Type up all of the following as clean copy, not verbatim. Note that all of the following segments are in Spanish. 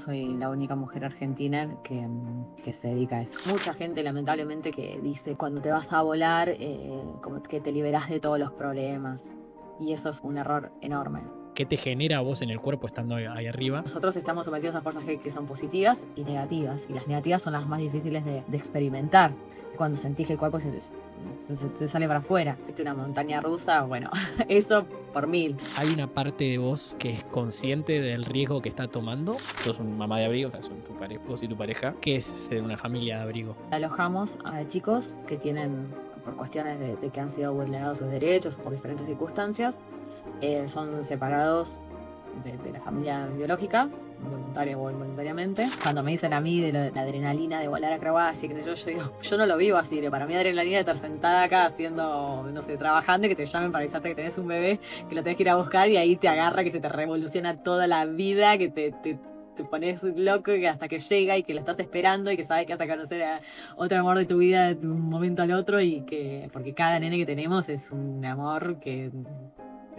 Soy la única mujer argentina que se dedica a eso. Mucha gente, lamentablemente, que dice cuando te vas a volar, como que te liberás de todos los problemas. Y eso es un error enorme. ¿Qué te genera a vos en el cuerpo estando ahí arriba? Nosotros estamos sometidos a fuerzas G que son positivas y negativas. Y las negativas son las más difíciles de experimentar. Cuando sentís que el cuerpo se te sale para afuera. Viste, una montaña rusa, bueno, eso por 1000. ¿Hay una parte de vos que es consciente del riesgo que está tomando? Sos una mamá de abrigo, o sea, son vos y tu pareja. ¿Qué es ser una familia de abrigo? Alojamos a chicos que tienen, por cuestiones de que han sido vulnerados sus derechos o por diferentes circunstancias, son separados de la familia biológica, voluntaria o involuntariamente. Cuando me dicen a mí de la adrenalina de volar acrobacia, qué sé yo digo, yo no lo vivo así. Para mí adrenalina de estar sentada acá haciendo, no sé, trabajando y que te llamen para avisarte que tenés un bebé, que lo tenés que ir a buscar y ahí te agarra, que se te revoluciona toda la vida, que te pones loco y hasta que llega y que lo estás esperando y que sabes que vas a conocer a otro amor de tu vida de un momento al otro y que, porque cada nene que tenemos es un amor que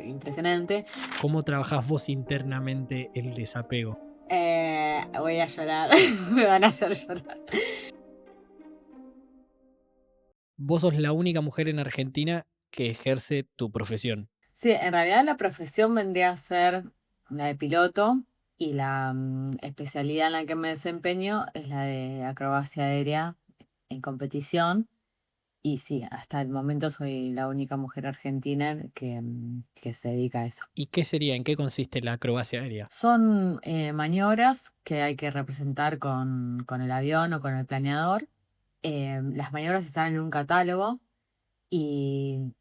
impresionante. ¿Cómo trabajás vos internamente el desapego? Voy a llorar, me van a hacer llorar. Vos sos la única mujer en Argentina que ejerce tu profesión. Sí, en realidad la profesión vendría a ser la de piloto y la especialidad en la que me desempeño es la de acrobacia aérea en competición. Y sí, hasta el momento soy la única mujer argentina que se dedica a eso. ¿Y qué sería? ¿En qué consiste la acrobacia aérea? Son maniobras que hay que representar con el avión o con el planeador. Las maniobras están en un catálogo y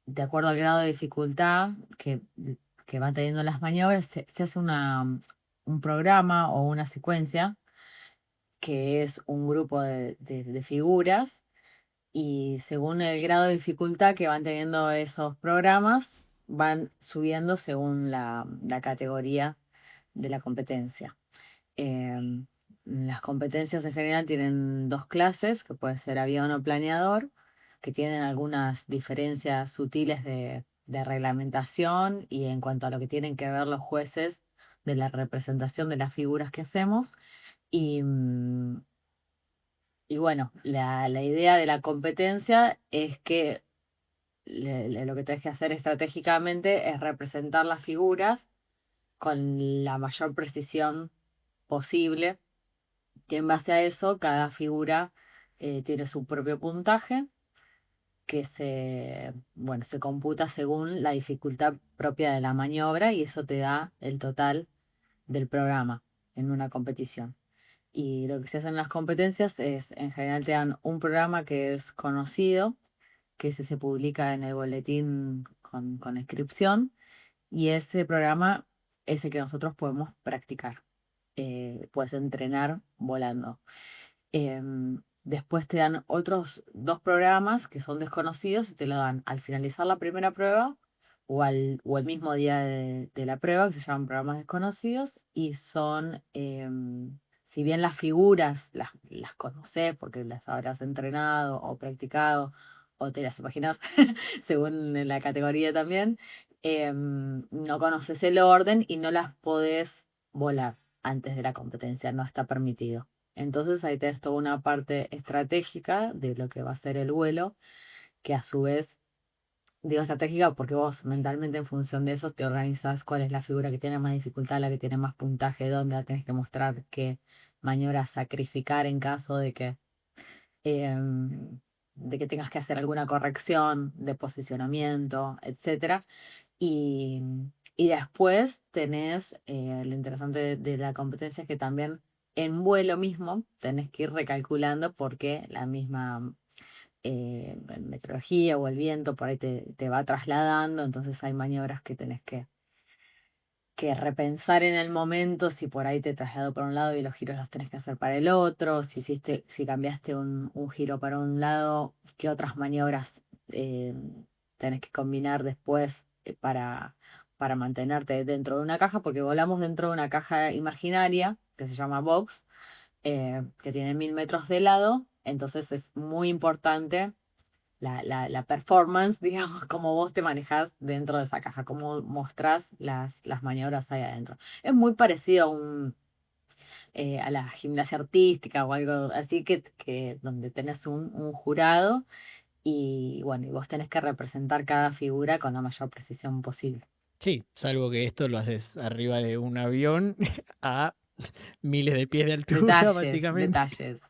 de acuerdo al grado de dificultad que van teniendo las maniobras, se hace un programa o una secuencia que es un grupo de figuras y según el grado de dificultad que van teniendo esos programas, van subiendo según la categoría de la competencia. Las competencias en general tienen dos clases, que puede ser avión o planeador, que tienen algunas diferencias sutiles de reglamentación y en cuanto a lo que tienen que ver los jueces de la representación de las figuras que hacemos. Y, y bueno, la idea de la competencia es que lo que tenés que hacer estratégicamente es representar las figuras con la mayor precisión posible. Y en base a eso, cada figura tiene su propio puntaje que bueno, se computa según la dificultad propia de la maniobra y eso te da el total del programa en una competición. Y lo que se hace en las competencias es, en general, te dan un programa que es conocido, que ese se publica en el boletín con inscripción, y ese programa es el que nosotros podemos practicar. Puedes entrenar volando. Después te dan otros dos programas que son desconocidos y te lo dan al finalizar la primera prueba o el mismo día de la prueba, que se llaman programas desconocidos, y son, si bien las figuras las conoces porque las habrás entrenado o practicado o te las imaginas según la categoría también, no conoces el orden y no las podés volar antes de la competencia, no está permitido. Entonces ahí tenés toda una parte estratégica de lo que va a ser el vuelo, que a su vez, digo estratégica porque vos mentalmente en función de eso te organizas cuál es la figura que tiene más dificultad, la que tiene más puntaje, dónde la tenés que mostrar, qué maniobra sacrificar en caso de que tengas que hacer alguna corrección de posicionamiento, etcétera. Y, y después tenés, lo interesante de la competencia es que también en vuelo mismo tenés que ir recalculando porque la misma meteorología o el viento por ahí te va trasladando, entonces hay maniobras que tenés que repensar en el momento si por ahí te trasladó para un lado y los giros los tenés que hacer para el otro, si cambiaste un giro para un lado, qué otras maniobras eh, tenés que combinar después para mantenerte dentro de una caja, porque volamos dentro de una caja imaginaria que se llama box, que tiene 1000 metros de lado, entonces es muy importante la performance, digamos, cómo vos te manejás dentro de esa caja, cómo mostrás las maniobras ahí adentro. Es muy parecido a la gimnasia artística o algo así, que donde tenés un jurado y bueno, y vos tenés que representar cada figura con la mayor precisión posible. Sí, salvo que esto lo haces arriba de un avión a miles de pies de altura, Detalles, básicamente. detalles.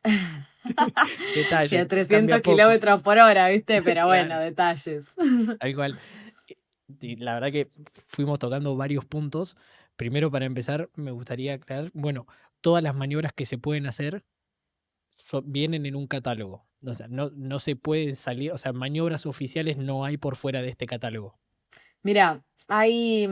Y Detalle, a cambia 300 poco. kilómetros por hora, ¿viste? Pero bueno, Claro, detalles. tal cual. Y la verdad que fuimos tocando varios puntos. Primero, para empezar, me gustaría aclarar, bueno, todas las maniobras que se pueden hacer vienen en un catálogo. O sea, no se pueden salir, o sea, maniobras oficiales no hay por fuera de este catálogo. Mira, hay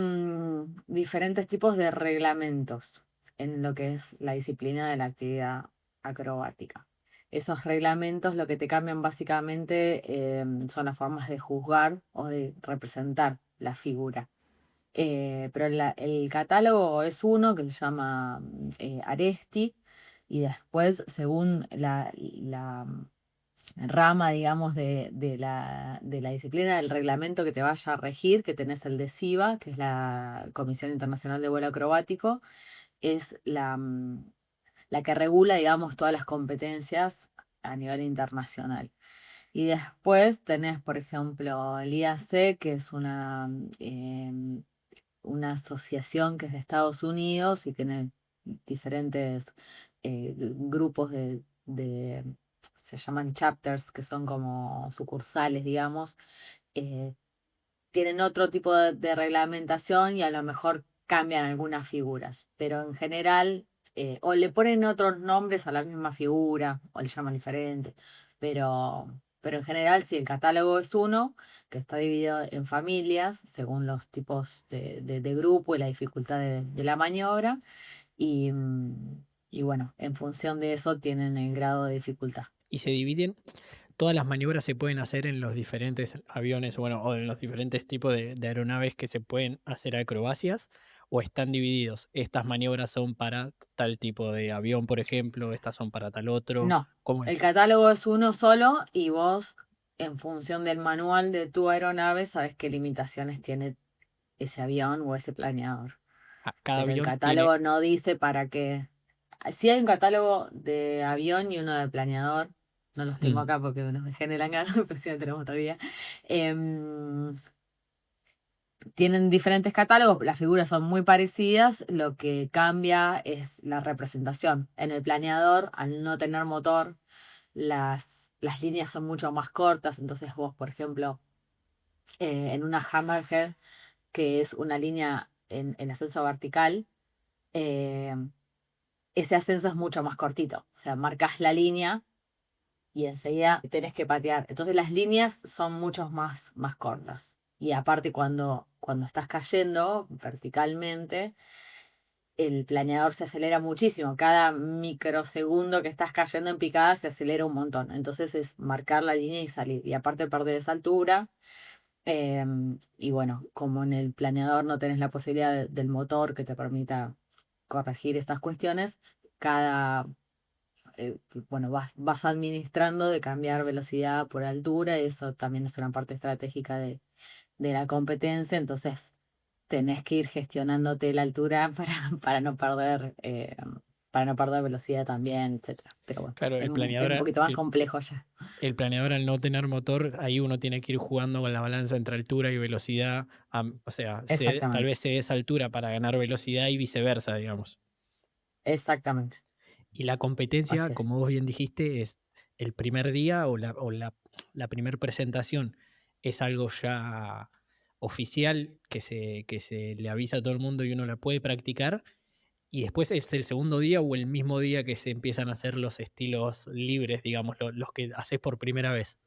diferentes tipos de reglamentos en lo que es la disciplina de la actividad acrobática. Esos reglamentos lo que te cambian básicamente son las formas de juzgar o de representar la figura. Pero el catálogo es uno que se llama Aresti y después, según la rama, digamos, de la disciplina del reglamento que te vaya a regir, que tenés el de CIVA, que es la Comisión Internacional de Vuelo Acrobático, es la que regula, digamos, todas las competencias a nivel internacional. Y después tenés, por ejemplo, el IAC, que es una asociación que es de Estados Unidos y tiene diferentes grupos se llaman chapters, que son como sucursales, digamos, eh, tienen otro tipo de reglamentación y a lo mejor cambian algunas figuras, pero en general, o le ponen otros nombres a la misma figura, o le llaman diferente, pero en general sí, el catálogo es uno, que está dividido en familias, según los tipos de grupo y la dificultad de la maniobra, y, y bueno, en función de eso tienen el grado de dificultad. Y se dividen, todas las maniobras se pueden hacer en los diferentes aviones, bueno, o en los diferentes tipos de aeronaves que se pueden hacer acrobacias, o están divididos. Estas maniobras son para tal tipo de avión, por ejemplo, estas son para tal otro. No, ¿Cómo el es? catálogo es uno solo y vos, en función del manual de tu aeronave, sabes qué limitaciones tiene ese avión o ese planeador. Ah, cada Pero el avión tiene. catálogo no dice para qué. Sí hay un catálogo de avión y uno de planeador. No los tengo Mm, acá porque no me generan ganas, pero sí lo tenemos todavía. Em, Tienen diferentes catálogos, las figuras son muy parecidas, lo que cambia es la representación. En el planeador, al no tener motor, las líneas son mucho más cortas, entonces vos, por ejemplo, en una hammerhead, que es una línea en ascenso vertical, eh, ese ascenso es mucho más cortito. O sea, marcas la línea y enseguida tenés que patear. Entonces las líneas son mucho más cortas. Y aparte cuando estás cayendo verticalmente, el planeador se acelera muchísimo. Cada microsegundo que estás cayendo en picada se acelera un montón. Entonces es marcar la línea y salir. Y aparte perder esa altura. Y bueno, como en el planeador no tenés la posibilidad del motor que te permita corregir estas cuestiones, cada, bueno, vas administrando de cambiar velocidad por altura, y eso también es una parte estratégica de la competencia, entonces tenés que ir gestionándote la altura para no perder velocidad también, etcétera. Pero bueno, claro, es un poquito más complejo ya. el planeador al no tener motor, ahí uno tiene que ir jugando con la balanza entre altura y velocidad. O sea, tal Exactamente, vez se dé esa altura para ganar velocidad y viceversa, digamos. exactamente, Y la competencia, así es. como vos bien dijiste, es el primer día la primer presentación. Es algo ya oficial que se le avisa a todo el mundo y uno la puede practicar. Y después es el segundo día o el mismo día que se empiezan a hacer los estilos libres, digamos, los que haces por primera vez.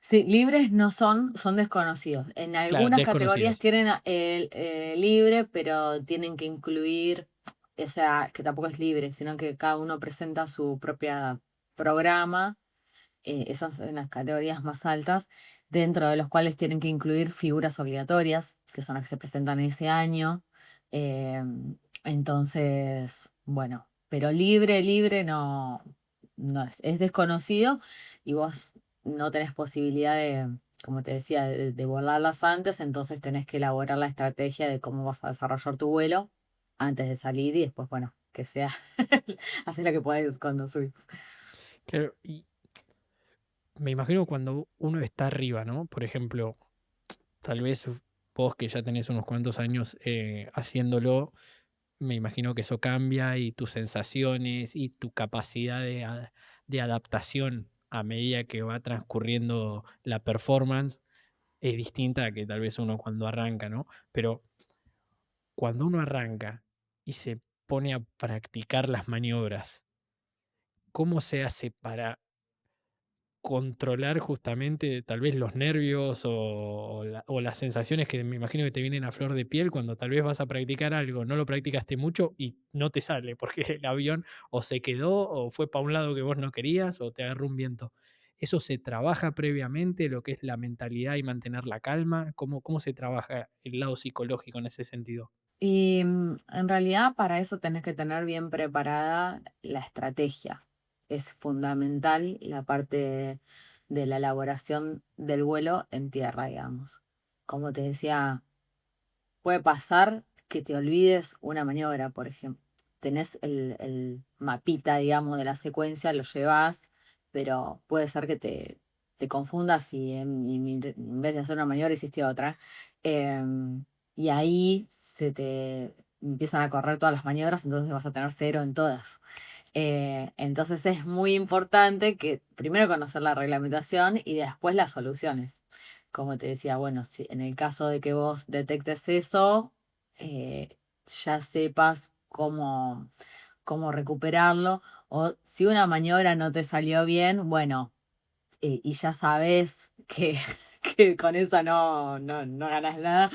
Sí, libres no son desconocidos. En Claro, algunas categorías desconocidos. tienen el libre, pero tienen que incluir, o sea, que tampoco es libre, sino que cada uno presenta su propia programa. Esas son las categorías más altas, dentro de los cuales tienen que incluir figuras obligatorias, que son las que se presentan ese año. Eh, entonces, bueno, pero libre no es desconocido y vos no tenés posibilidad como te decía, de volarlas antes, entonces tenés que elaborar la estrategia de cómo vas a desarrollar tu vuelo antes de salir y después, bueno, que sea, hacer lo que podés cuando subís. Claro, y me imagino cuando uno está arriba, ¿no? Por ejemplo, tal vez vos que ya tenés unos cuantos años haciéndolo, me imagino que eso cambia y tus sensaciones y tu capacidad de adaptación a medida que va transcurriendo la performance es distinta a que tal vez uno cuando arranca, ¿no? Pero cuando uno arranca y se pone a practicar las maniobras, ¿cómo se hace para controlar justamente tal vez los nervios o las sensaciones que me imagino que te vienen a flor de piel cuando tal vez vas a practicar algo, no lo practicaste mucho y no te sale porque el avión o se quedó o fue para un lado que vos no querías o te agarró un viento? ¿Eso se trabaja previamente, lo que es la mentalidad y mantener la calma? ¿Cómo se trabaja el lado psicológico en ese sentido? Y en realidad para eso tenés que tener bien preparada la estrategia. Es fundamental la parte de la elaboración del vuelo en tierra, digamos. Como te decía, puede pasar que te olvides una maniobra, por ejemplo. Tenés el mapita, digamos, de la secuencia, lo llevas, pero puede ser que te confundas y en vez de hacer una maniobra hiciste otra. Y ahí se te empiezan a correr todas las maniobras, entonces vas a tener cero en todas. Entonces es muy importante que primero conocer la reglamentación y después las soluciones. Como te decía, bueno, si en el caso de que vos detectes eso, ya sepas cómo recuperarlo. O si una maniobra no te salió bien, bueno, y ya sabes que, que con esa no ganas nada,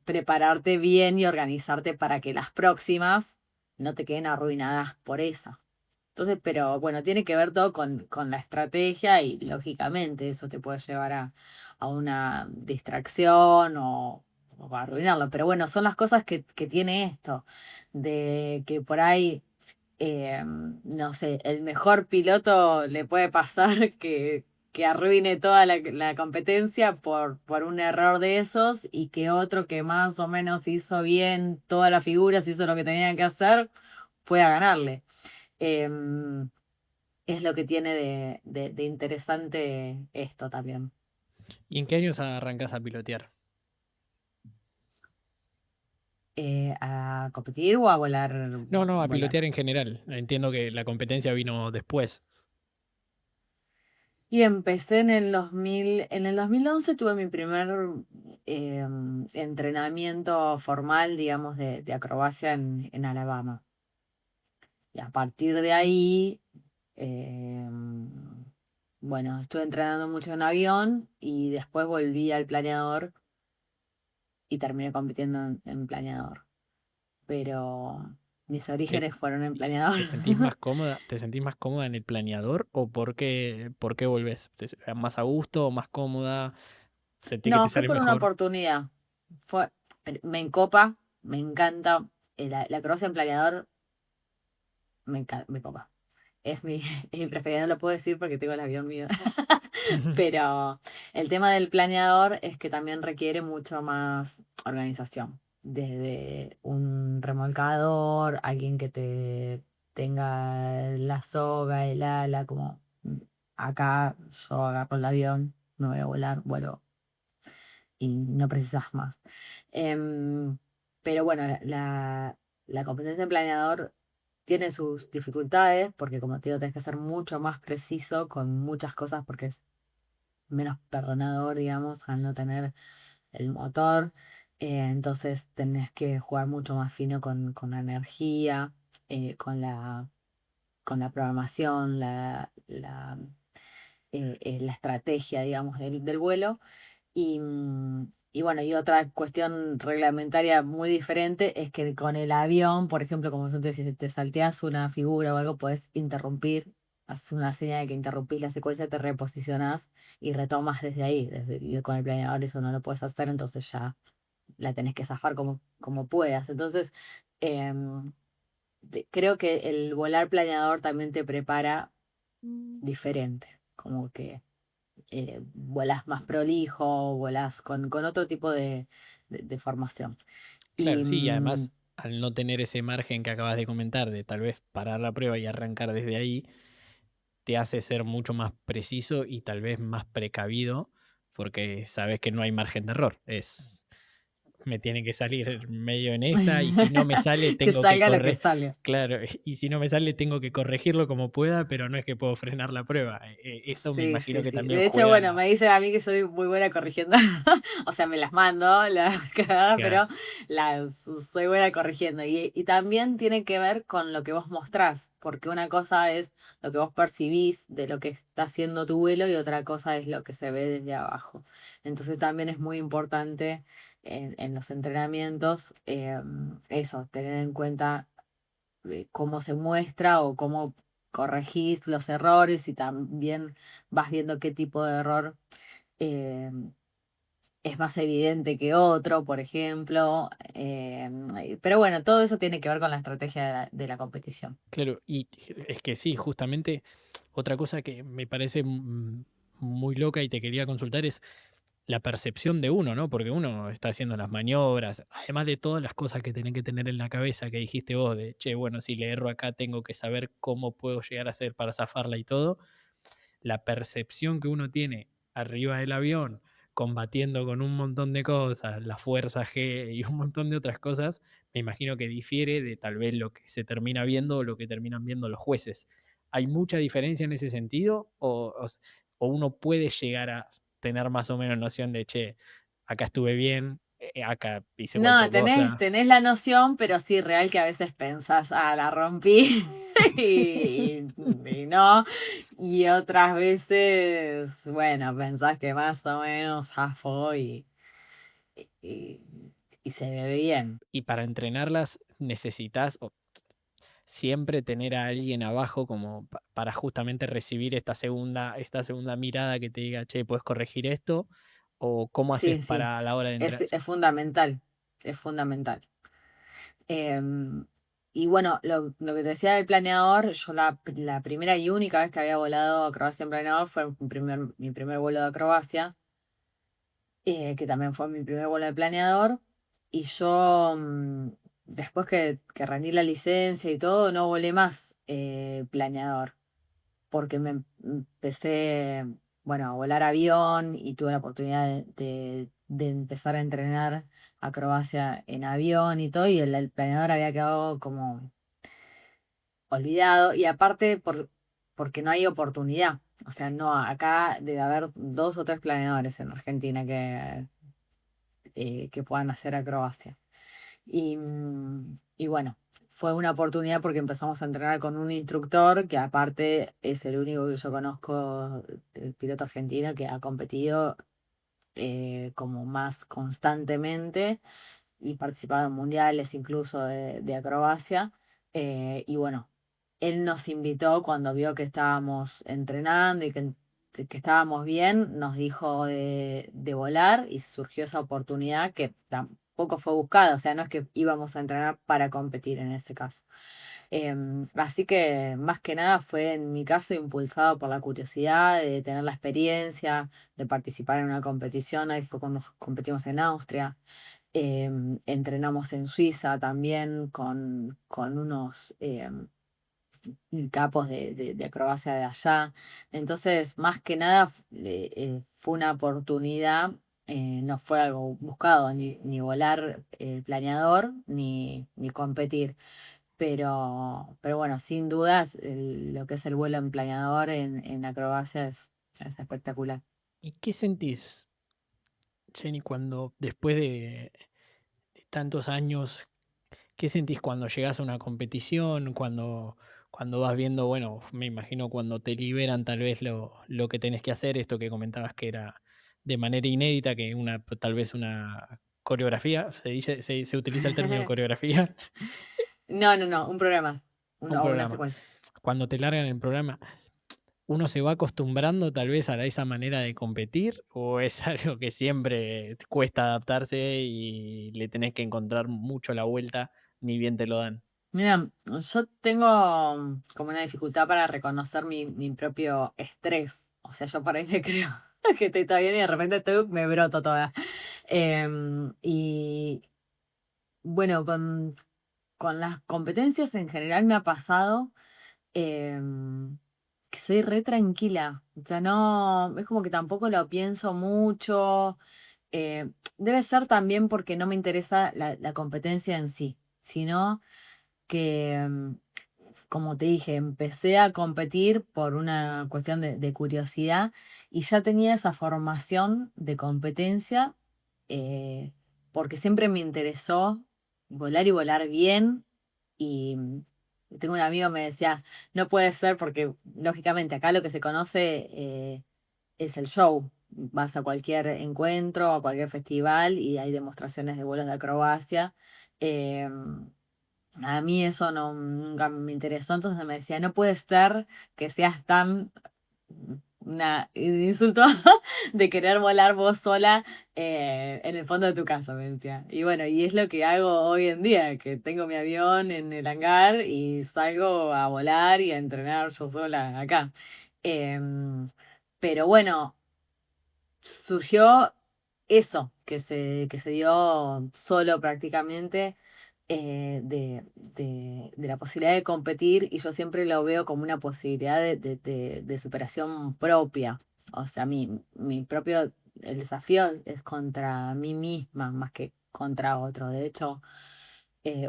prepararte bien y organizarte para que las próximas no te queden arruinadas por esa. Entonces, pero bueno, tiene que ver todo con la estrategia y lógicamente eso te puede llevar a una distracción o a arruinarlo. Pero bueno, son las cosas que tiene esto, de que por ahí, no sé, el mejor piloto le puede pasar que arruine toda la competencia por un error de esos y que otro que más o menos hizo bien todas las figuras, hizo lo que tenía que hacer, pueda ganarle. Em, es lo que tiene de interesante esto también. ¿Y en qué años arrancás a pilotear? ¿A competir o a volar? No, no, a Volar. pilotear en general. Entiendo que la competencia vino después. Y empecé en el 2011 tuve mi primer entrenamiento formal, digamos, de acrobacia en Alabama. Y a partir de ahí, bueno, estuve entrenando mucho en avión y después volví al planeador y terminé compitiendo en planeador. Pero mis ¿Te, orígenes fueron en y planeador. te sentís más cómoda en el planeador o por qué volvés? ¿Más a gusto o más cómoda? ¿Sentís que te No, fue sale por una mejor? oportunidad. Fue, me encopa, me encanta. La acrobacia en planeador me copa. Es mi, es mi preferida, no lo puedo decir porque tengo el avión mío. Ujú. Pero el tema del planeador es que también requiere mucho más organización. Desde un remolcador, alguien que te tenga la soga, el ala, como acá yo agarro el avión, me voy a volar, vuelo y no precisas más. Em, pero bueno, la competencia en planeador tiene sus dificultades porque como te digo, tenés que ser mucho más preciso con muchas cosas porque es menos perdonador, digamos, al no tener el motor. Entonces tenés que jugar mucho más fino con la energía, con la programación, la estrategia, digamos, del vuelo. Y bueno, y otra cuestión reglamentaria muy diferente es que con el avión, por ejemplo, como yo te decía, si te salteas una figura o algo, puedes interrumpir, haces una señal de que interrumpís la secuencia, te reposicionás y retomas desde ahí. Y con el planeador eso no lo puedes hacer, entonces ya la tenés que zafar como puedas. Entonces, em, creo que el volar planeador también te prepara diferente, como que vuelas más prolijo, vuelas con otro tipo de formación. Claro, Y sí, y además al no tener ese margen que acabas de comentar, de tal vez parar la prueba y arrancar desde ahí, te hace ser mucho más preciso y tal vez más precavido, porque sabes que no hay margen de error. Me tiene que salir medio en esta y si no me sale Que tengo que salga lo que correr. salga. Claro, y si no me sale tengo que corregirlo como pueda, pero no es que puedo frenar la prueba. Eso me Sí, imagino sí, que sí. también De hecho, juega bueno, me dicen a mí que soy muy buena corrigiendo. O sea, me las mando, las cagadas, claro, pero soy buena corrigiendo. Y también tiene que ver con lo que vos mostrás, porque una cosa es lo que vos percibís de lo que está haciendo tu vuelo y otra cosa es lo que se ve desde abajo. Entonces también es muy importante en los entrenamientos eso, tener en cuenta cómo se muestra o cómo corregís los errores y también vas viendo qué tipo de error eh, es más evidente que otro, por ejemplo. Pero bueno, todo eso tiene que ver con la estrategia de la competición. claro. Y es que sí, justamente otra cosa que me parece muy loca y te quería consultar es la percepción de uno, ¿no? Porque uno está haciendo las maniobras, además de todas las cosas que tenés que tener en la cabeza que dijiste vos, de, che, bueno, si le erro acá tengo que saber cómo puedo llegar a hacer para zafarla y todo. La percepción que uno tiene arriba del avión, combatiendo con un montón de cosas, la fuerza G y un montón de otras cosas, me imagino que difiere de tal vez lo que se termina viendo o lo que terminan viendo los jueces. ¿Hay mucha diferencia en ese sentido? ¿O uno puede llegar a tener más o menos noción de, che, acá estuve bien, acá hice No, cualquier tenés, cosa? tenés la noción, pero sí, real que a veces pensás, ah, la rompí y no. Y otras veces, bueno, pensás que más o menos zafó y, y se ve bien. Y para entrenarlas necesitas siempre tener a alguien abajo como para justamente recibir esta segunda mirada que te diga, che, puedes corregir esto, o cómo haces Sí, sí, para la hora de entrenar. es fundamental, es fundamental. Em, y bueno, lo que te decía del planeador, yo la primera y única vez que había volado acrobacia en planeador fue mi primer vuelo de acrobacia, que también fue mi primer vuelo de planeador. Y yo, después que rendí la licencia y todo, no volé más planeador, porque empecé, bueno, a volar avión y tuve la oportunidad de empezar a entrenar acrobacia en avión y todo, y el planeador había quedado como olvidado, y aparte porque no hay oportunidad. O sea, no, acá debe haber dos o tres planeadores en Argentina que puedan hacer acrobacia. Y bueno, fue una oportunidad porque empezamos a entrenar con un instructor que aparte es el único que yo conozco, el piloto argentino que ha competido como más constantemente y participado en mundiales incluso de acrobacia. Y bueno, él nos invitó cuando vio que estábamos entrenando y que estábamos bien, nos dijo de volar y surgió esa oportunidad que tampoco fue buscada, o sea, no es que íbamos a entrenar para competir en ese caso. Así que más que nada fue en mi caso impulsado por la curiosidad de tener la experiencia, de participar en una competición, ahí fue cuando competimos en Austria. Entrenamos en Suiza también con unos capos de acrobacia de allá. Entonces, más que nada, fue una oportunidad, no fue algo buscado, ni volar planeador, ni competir. Pero bueno, sin dudas, lo que es el vuelo en planeador en acrobacia es espectacular. ¿Y qué sentís, Jenny, cuando después de tantos años, qué sentís cuando llegás a una competición, cuando vas viendo, bueno, me imagino cuando te liberan tal vez lo que tenés que hacer, esto que comentabas que era de manera inédita, que tal vez una coreografía, se utiliza el término coreografía, No, no, no, un programa, un o una programa. secuencia. Cuando te largan el programa, ¿uno se va acostumbrando tal vez a esa manera de competir o es algo que siempre te cuesta adaptarse y le tenés que encontrar mucho la vuelta, ni bien te lo dan? Mira, yo tengo como una dificultad para reconocer mi propio estrés. O sea, yo por ahí me creo que estoy todo bien y de repente me broto toda. Y bueno, con las competencias en general me ha pasado que soy re tranquila. O sea, no, es como que tampoco lo pienso mucho. Debe ser también porque no me interesa la competencia en sí, sino que, como te dije, empecé a competir por una cuestión de curiosidad y ya tenía esa formación de competencia eh, porque siempre me interesó volar y volar bien y tengo un amigo que me decía, no puede ser porque lógicamente acá lo que se conoce es el show. Vas a cualquier encuentro, a cualquier festival y hay demostraciones de vuelos de acrobacia. em, a mí eso no, nunca me interesó, entonces me decía, no puede ser que seas tan insulto de querer volar vos sola en el fondo de tu casa, me decía. Y bueno, y es lo que hago hoy en día, que tengo mi avión en el hangar y salgo a volar y a entrenar yo sola acá. Em, pero bueno, surgió eso, que se dio solo prácticamente de la posibilidad de competir y yo siempre lo veo como una posibilidad de superación propia. O sea, mi propio, el desafío es contra mí misma más que contra otro. De hecho,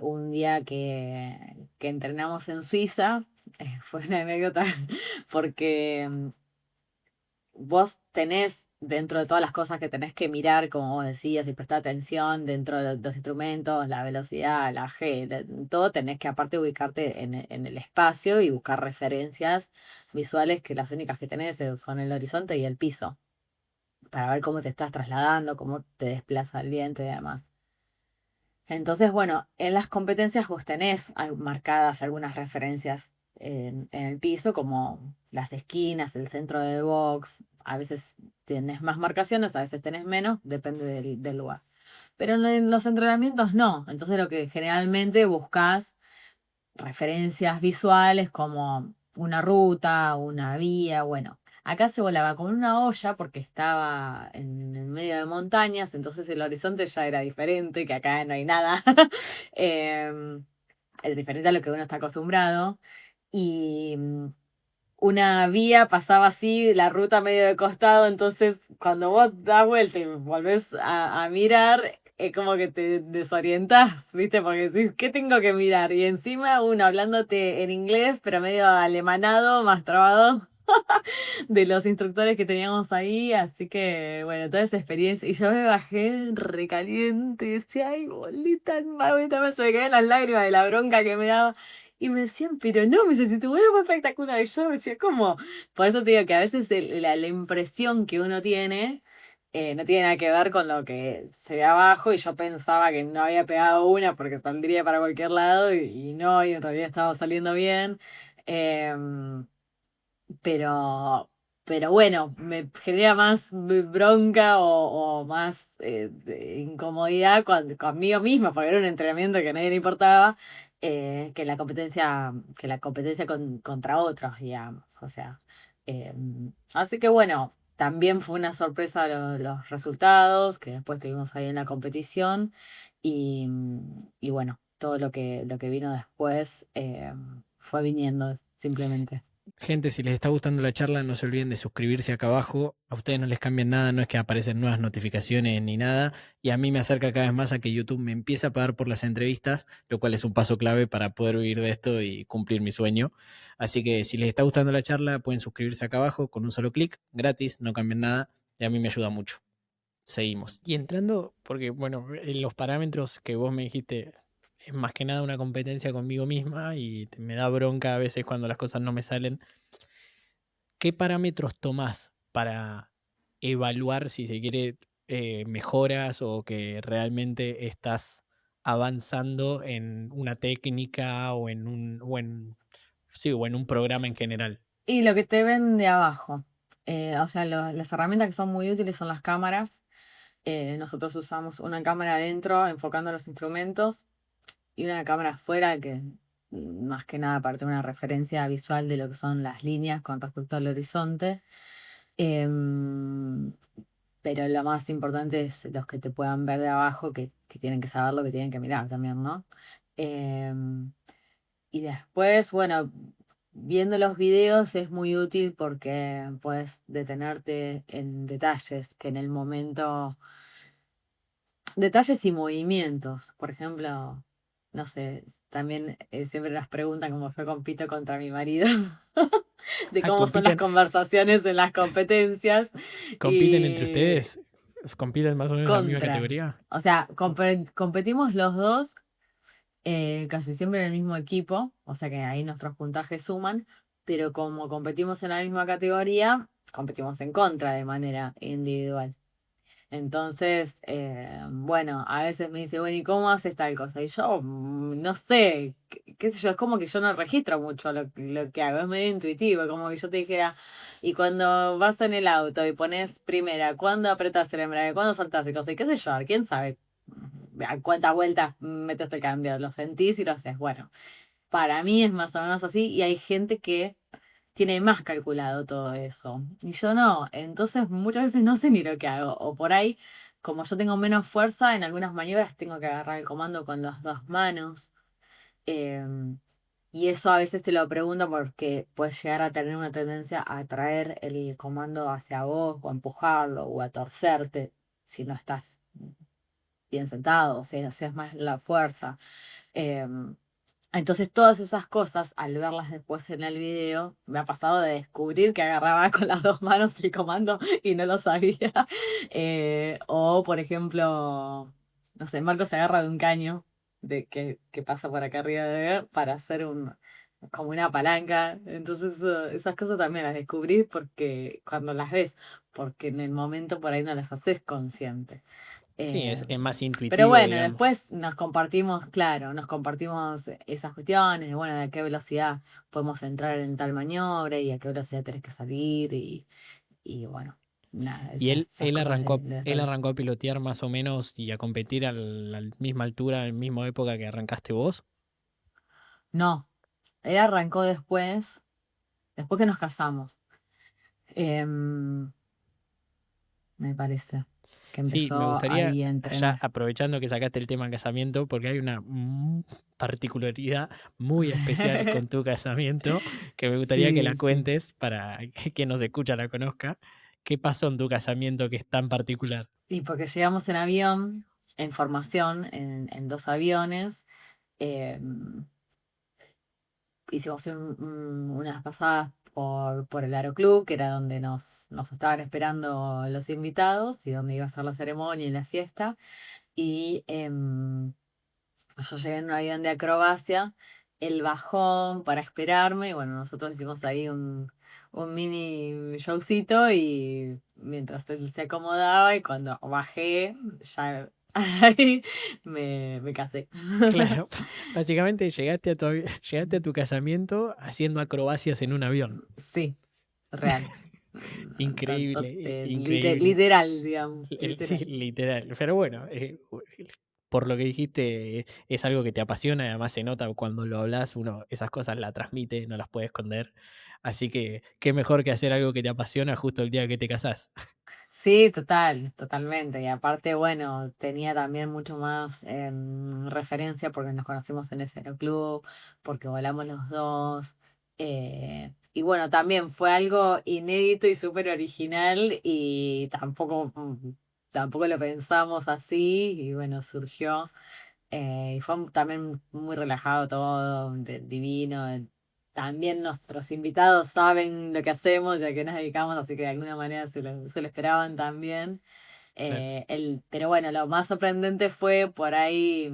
un día que entrenamos en Suiza, fue una anécdota porque vos tenés, dentro de todas las cosas que tenés que mirar, como vos decías, y prestar atención dentro de los instrumentos, la velocidad, la G, todo, tenés que aparte ubicarte en el espacio y buscar referencias visuales que las únicas que tenés son el horizonte y el piso, para ver cómo te estás trasladando, cómo te desplaza el viento y demás. Entonces, bueno, en las competencias vos tenés marcadas algunas referencias en el piso, como las esquinas, el centro de box. A veces tenés más marcaciones, a veces tenés menos, depende del lugar. Pero en los entrenamientos no. Entonces lo que generalmente buscas referencias visuales como una ruta, una vía, bueno. Acá se volaba con una olla porque estaba en el medio de montañas, entonces el horizonte ya era diferente, que acá no hay nada. Em, es diferente a lo que uno está acostumbrado. Y una vía pasaba así, la ruta medio de costado, entonces cuando vos das vuelta y volvés a mirar, es como que te desorientás, ¿viste? Porque decís, ¿qué tengo que mirar? Y encima uno hablándote en inglés, pero medio alemanado, más trabado de los instructores que teníamos ahí, así que bueno, toda esa experiencia. Y yo me bajé recaliente, decía, ay, bolita, bolita, me se me caían las lágrimas de la bronca que me daba. Y me decían, pero no, me dice, si tu vuelo fue espectacular. Y yo me decía, ¿cómo? Por eso te digo que a veces la impresión que uno tiene no tiene nada que ver con lo que se ve abajo. Y yo pensaba que no había pegado una porque saldría para cualquier lado y no, y en realidad estaba saliendo bien. Em, pero, pero bueno, me genera más bronca o más incomodidad conmigo misma, porque era un entrenamiento que a nadie le importaba, que la competencia contra otros, digamos. O sea, eh, así que bueno, también fue una sorpresa los resultados que después tuvimos ahí en la competición y, y bueno, todo lo que vino después fue viniendo simplemente. Gente, si les está gustando la charla, no se olviden de suscribirse acá abajo. A ustedes no les cambian nada, no es que aparecen nuevas notificaciones ni nada. Y a mí me acerca cada vez más a que YouTube me empiece a pagar por las entrevistas, lo cual es un paso clave para poder vivir de esto y cumplir mi sueño. Así que si les está gustando la charla, pueden suscribirse acá abajo con un solo clic, gratis, no cambian nada y a mí me ayuda mucho. Seguimos. Y entrando, porque bueno, en los parámetros que vos me dijiste, es más que nada una competencia conmigo misma y me da bronca a veces cuando las cosas no me salen. ¿Qué parámetros tomás para evaluar si se quiere mejoras o que realmente estás avanzando en una técnica o en un programa en general? Y lo que te ven de abajo. O sea, las herramientas que son muy útiles son las cámaras. Nosotros usamos una cámara adentro enfocando los instrumentos y una cámara afuera que más que nada para tener una referencia visual de lo que son las líneas con respecto al horizonte. Em, pero lo más importante es los que te puedan ver de abajo, que tienen que saber lo que tienen que mirar también, ¿no? Em, y después, bueno, viendo los videos es muy útil porque puedes detenerte en detalles que en el momento, detalles y movimientos. Por ejemplo, no sé, también siempre nos preguntan cómo fue compito contra mi marido, de Ah, cómo son las compiten, conversaciones en las competencias compiten entre y ustedes, compiten más o menos en la misma contra. categoría. O sea, competimos los dos casi siempre en el mismo equipo, o sea que ahí nuestros puntajes suman, pero como competimos en la misma categoría, competimos en contra de manera individual. Entonces, bueno, a veces me dice, bueno, ¿y cómo haces tal cosa? Y yo, no sé, qué sé yo, es como que yo no registro mucho lo que hago, es medio intuitivo, como que yo te dijera, y cuando vas en el auto y pones primera, ¿cuándo apretás el embrague? ¿Cuándo soltás y cosas? Y qué sé yo, quién sabe a cuántas vueltas metes el cambio, lo sentís y lo haces. Bueno, para mí es más o menos así y hay gente que tiene más calculado todo eso. Y yo no. Entonces muchas veces no sé ni lo que hago. O por ahí, como yo tengo menos fuerza, en algunas maniobras tengo que agarrar el comando con las dos manos. Em, y eso a veces te lo pregunto porque puedes llegar a tener una tendencia a traer el comando hacia vos o a empujarlo o a torcerte si no estás bien sentado, o sea, haces más la fuerza. Em, entonces todas esas cosas, al verlas después en el video, me ha pasado de descubrir que agarraba con las dos manos el comando y no lo sabía. O, por ejemplo, no sé, Marco se agarra de un caño que pasa por acá arriba de él para hacer como una palanca. Entonces esas cosas también las descubrí porque cuando las ves, porque en el momento por ahí no las haces consciente. Sí, Eh, es más pero intuitivo, bueno, digamos. después nos compartimos, claro, nos compartimos esas cuestiones, de, bueno, de a qué velocidad podemos entrar en tal maniobra y a qué velocidad tenés que salir y bueno, nada, Y esas cosas de él estrategia. arrancó a pilotear más o menos y a competir a la misma altura, en la misma época que arrancaste vos. No, él arrancó después que nos casamos, em, me parece, que Sí, me empezó gustaría, ahí a ya entrenar. aprovechando que sacaste el tema casamiento, porque hay una particularidad muy especial con tu casamiento, que me gustaría que la Sí, sí. cuentes para que quien nos escucha la conozca. ¿Qué pasó en tu casamiento que es tan particular? Y porque llegamos en avión, en formación, en dos aviones. em, Hicimos unas pasadas por el Aeroclub, que era donde nos estaban esperando los invitados y donde iba a ser la ceremonia y la fiesta. Y yo llegué en un avión de acrobacia, él bajó para esperarme, y bueno, nosotros hicimos ahí un mini showcito y mientras él se acomodaba y cuando bajé, ya ahí me casé. Claro, básicamente llegaste a llegaste a tu casamiento haciendo acrobacias en un avión. Sí, real. Increíble, increíble. Literal, digamos, Sí, literal. literal. Pero bueno, por lo que dijiste, es algo que te apasiona, además se nota cuando lo hablas, uno esas cosas la transmite, no las puede esconder. Así que qué mejor que hacer algo que te apasiona justo el día que te casás. Sí, total, totalmente. Y aparte, bueno, tenía también mucho más referencia porque nos conocimos en ese club, porque volamos los dos. Y bueno, también fue algo inédito y súper original y tampoco lo pensamos así y bueno, surgió. Y fue también muy relajado todo, divino. También nuestros invitados saben lo que hacemos y a qué nos dedicamos, así que de alguna manera se lo esperaban también. Claro. Pero bueno, lo más sorprendente fue por ahí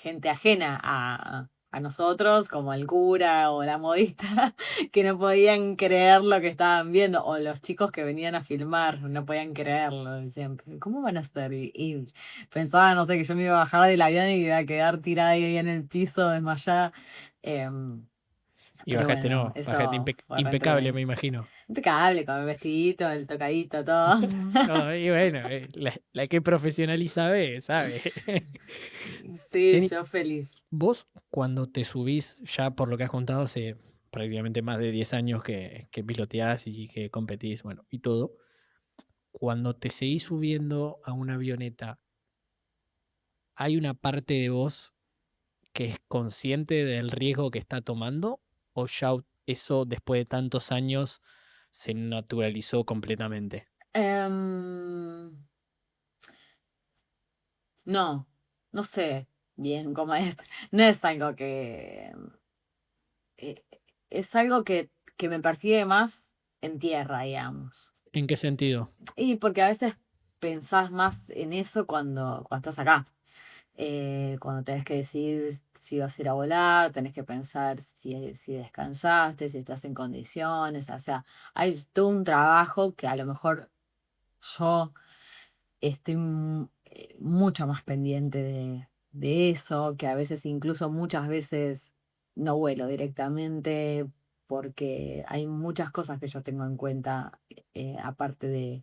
gente ajena a nosotros, como el cura o la modista, que no podían creer lo que estaban viendo, o los chicos que venían a filmar, no podían creerlo, decían, "¿Pero cómo van a estar?" Y pensaban, no sé, que yo me iba a bajar del avión y que iba a quedar tirada ahí en el piso, desmayada. Em, Y pero bajaste, bueno, no, no, bajaste eso fue re impecable, me entretenido. imagino. Impecable, con el vestidito, el tocadito, todo. No, y bueno, la que profesionaliza ve, sabe. Sí, Jenny, yo feliz. vos cuando te subís, ya por lo que has contado, hace prácticamente más de 10 años que piloteás y que competís, bueno, y todo, cuando te seguís subiendo a una avioneta, ¿hay una parte de vos que es consciente del riesgo que está tomando? ¿O ya eso después de tantos años se naturalizó completamente? Em, no, no sé bien cómo es. No es algo que... eh, es algo que me persigue más en tierra, digamos. ¿En qué sentido? Y porque a veces pensás más en eso cuando estás acá. Cuando tenés que decidir si vas a ir a volar, tenés que pensar si descansaste, si estás en condiciones. O sea, hay todo un trabajo que a lo mejor yo estoy mucho más pendiente de eso, que a veces incluso muchas veces no vuelo directamente porque hay muchas cosas que yo tengo en cuenta aparte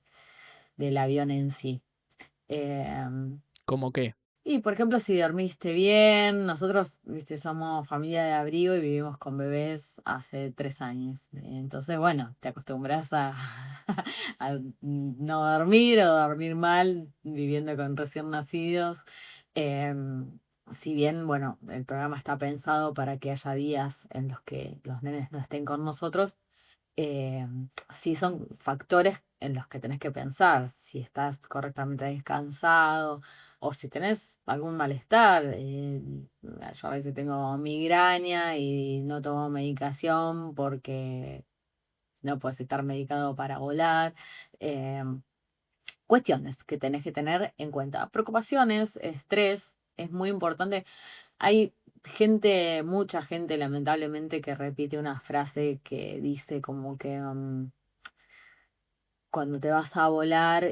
del avión en sí. Em, ¿Cómo qué? y por ejemplo, si dormiste bien, nosotros, viste, somos familia de abrigo y vivimos con bebés hace 3 años. Entonces, bueno, te acostumbras a no dormir o dormir mal viviendo con recién nacidos. Si bien, bueno, el programa está pensado para que haya días en los que los nenes no estén con nosotros, eh, sí son factores en los que tenés que pensar, si estás correctamente descansado o si tenés algún malestar. Yo a veces tengo migraña y no tomo medicación porque no puedes estar medicado para volar. eh, Cuestiones que tenés que tener en cuenta. Preocupaciones, estrés, es muy importante. Hay gente, mucha gente lamentablemente que repite una frase que dice como que cuando te vas a volar,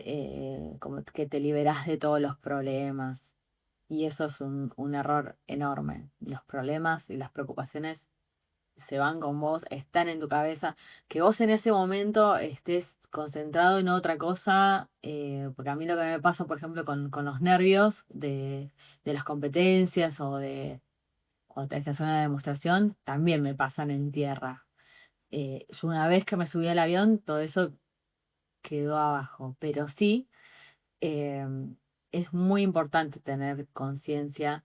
como que te liberás de todos los problemas. Y eso es un error enorme. Los problemas y las preocupaciones se van con vos, están en tu cabeza. Que vos en ese momento estés concentrado en otra cosa, porque a mí lo que me pasa, por ejemplo, con los nervios de las competencias o de cuando tenés que hacer una demostración, también me pasan en tierra. Yo una vez que me subí al avión, todo eso quedó abajo, pero sí es muy importante tener conciencia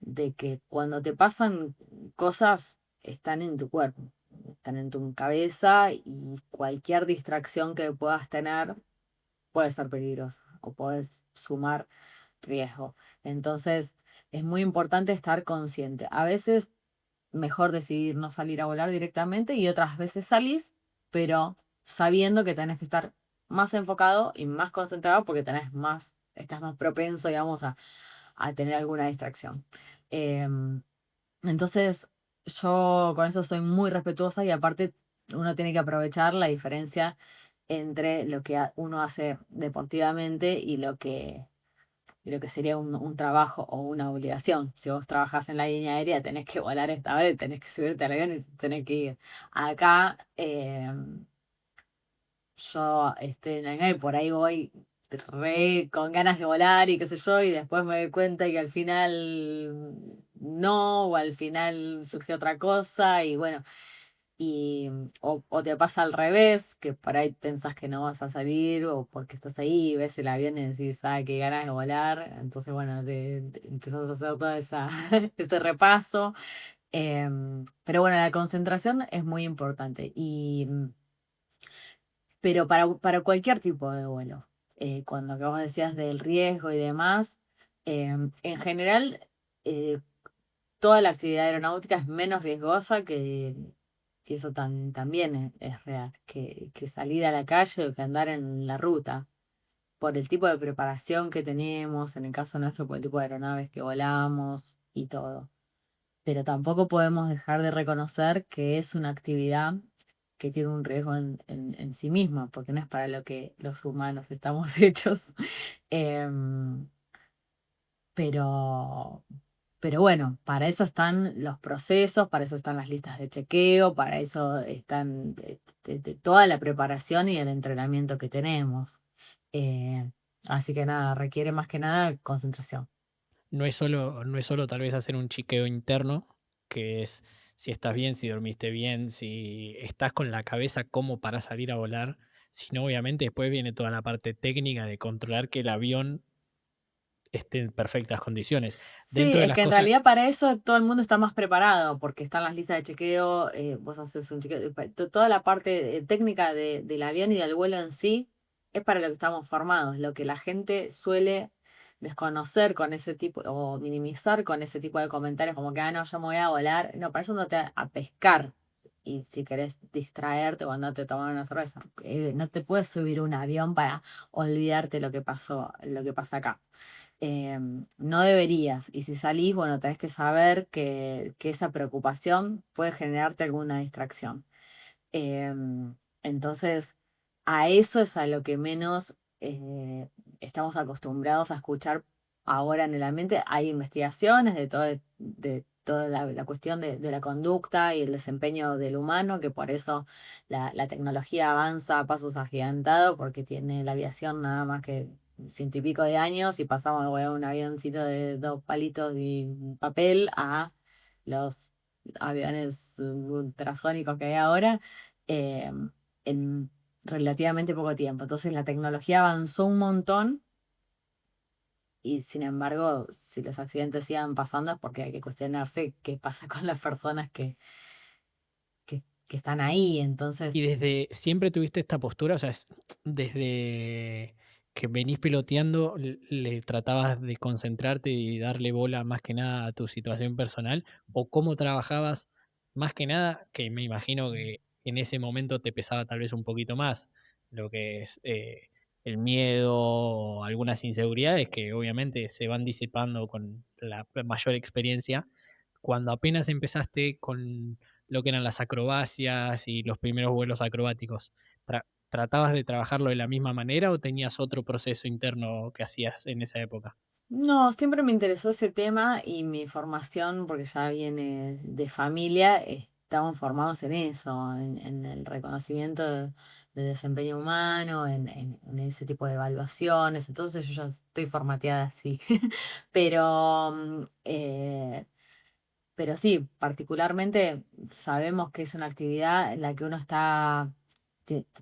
de que cuando te pasan cosas, están en tu cuerpo, están en tu cabeza y cualquier distracción que puedas tener puede ser peligrosa o puede sumar riesgo. Entonces, es muy importante estar consciente. A veces mejor decidir no salir a volar directamente y otras veces salís, pero sabiendo que tenés que estar más enfocado y más concentrado porque estás más propenso, digamos, a tener alguna distracción. Em, entonces, yo con eso soy muy respetuosa y aparte uno tiene que aprovechar la diferencia entre lo que uno hace deportivamente y lo que sería un trabajo o una obligación. Si vos trabajás en la línea aérea, tenés que volar esta vez, tenés que subirte al avión y tenés que ir. Acá yo estoy en el y por ahí voy re con ganas de volar y qué sé yo, y después me doy cuenta que al final no, o al final surgió otra cosa, y bueno, o te pasa al revés, que por ahí pensás que no vas a salir, o porque estás ahí y ves el avión y decís, ah, qué ganas de volar. Entonces, bueno, empezás a hacer todo ese repaso. Pero bueno, la concentración es muy importante. Pero para cualquier tipo de vuelo. Cuando que vos decías del riesgo y demás, en general, eh, toda la actividad aeronáutica es menos riesgosa que eso también es real, que salir a la calle o que andar en la ruta, por el tipo de preparación que tenemos, en el caso nuestro, por el tipo de aeronaves que volamos y todo. Pero tampoco podemos dejar de reconocer que es una actividad que tiene un riesgo en sí misma, porque no es para lo que los humanos estamos hechos. Em, pero, pero bueno, para eso están los procesos, para eso están las listas de chequeo, para eso están de toda la preparación y el entrenamiento que tenemos. Eh, Así que nada, requiere más que nada concentración. No es solo tal vez hacer un chequeo interno, que es si estás bien, si dormiste bien, si estás con la cabeza como para salir a volar, sino obviamente después viene toda la parte técnica de controlar que el avión esté en perfectas condiciones. Sí, Dentro de es las que en cosas, realidad para eso todo el mundo está más preparado, porque están las listas de chequeo, vos haces un chequeo, toda la parte técnica del avión y del vuelo en sí es para lo que estamos formados. Lo que la gente suele desconocer con ese tipo, o minimizar con ese tipo de comentarios, como que, ah, no, yo me voy a volar. No, para eso no te a pescar. Y si querés distraerte o andarte a tomar una cerveza, no te puedes subir a un avión para olvidarte lo que pasó, lo que pasa acá. No deberías. Y si salís, bueno, tenés que saber que esa preocupación puede generarte alguna distracción. Entonces, a eso es a lo que menos estamos acostumbrados a escuchar ahora en el ambiente. Hay investigaciones de toda la cuestión de la conducta y el desempeño del humano, que por eso la tecnología avanza a pasos agigantados, porque tiene la aviación nada más que ciento y pico de años y pasamos de un avioncito de dos palitos y papel a los aviones ultrasónicos que hay ahora eh, en relativamente poco tiempo. Entonces la tecnología avanzó un montón y sin embargo, si los accidentes sigan pasando es porque hay que cuestionarse qué pasa con las personas que están ahí. Entonces, y desde siempre tuviste esta postura, o sea, desde que venís piloteando, le tratabas de concentrarte y darle bola más que nada a tu situación personal, o cómo trabajabas más que nada, que me imagino que en ese momento te pesaba tal vez un poquito más lo que es el miedo o algunas inseguridades que obviamente se van disipando con la mayor experiencia. Cuando apenas empezaste con lo que eran las acrobacias y los primeros vuelos acrobáticos, ¿tratabas de trabajarlo de la misma manera o tenías otro proceso interno que hacías en esa época? no, siempre me interesó ese tema y mi formación, porque ya viene de familia, estamos formados en eso, en el reconocimiento del desempeño humano, en ese tipo de evaluaciones. Entonces yo ya estoy formateada así. Pero, pero sí, particularmente sabemos que es una actividad en la que uno está,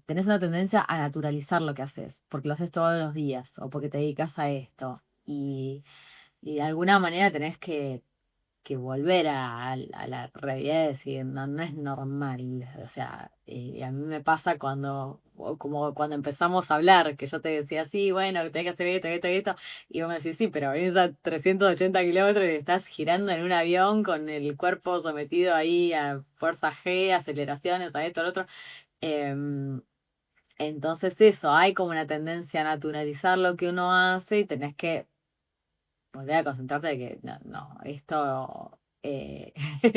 tenés una tendencia a naturalizar lo que haces, porque lo haces todos los días o porque te dedicas a esto. Y de alguna manera tenés que volver a la realidad y decir, no, no es normal. O sea, a mí me pasa o como cuando empezamos a hablar, que yo te decía, sí, bueno, tenés que hacer esto, esto, esto, y vos me decís, sí, pero venís a 380 kilómetros y estás girando en un avión con el cuerpo sometido ahí a fuerza G, aceleraciones, a esto, a lo otro. Em, entonces eso, hay como una tendencia a naturalizar lo que uno hace y tenés que volver a concentrarte de que no, no, esto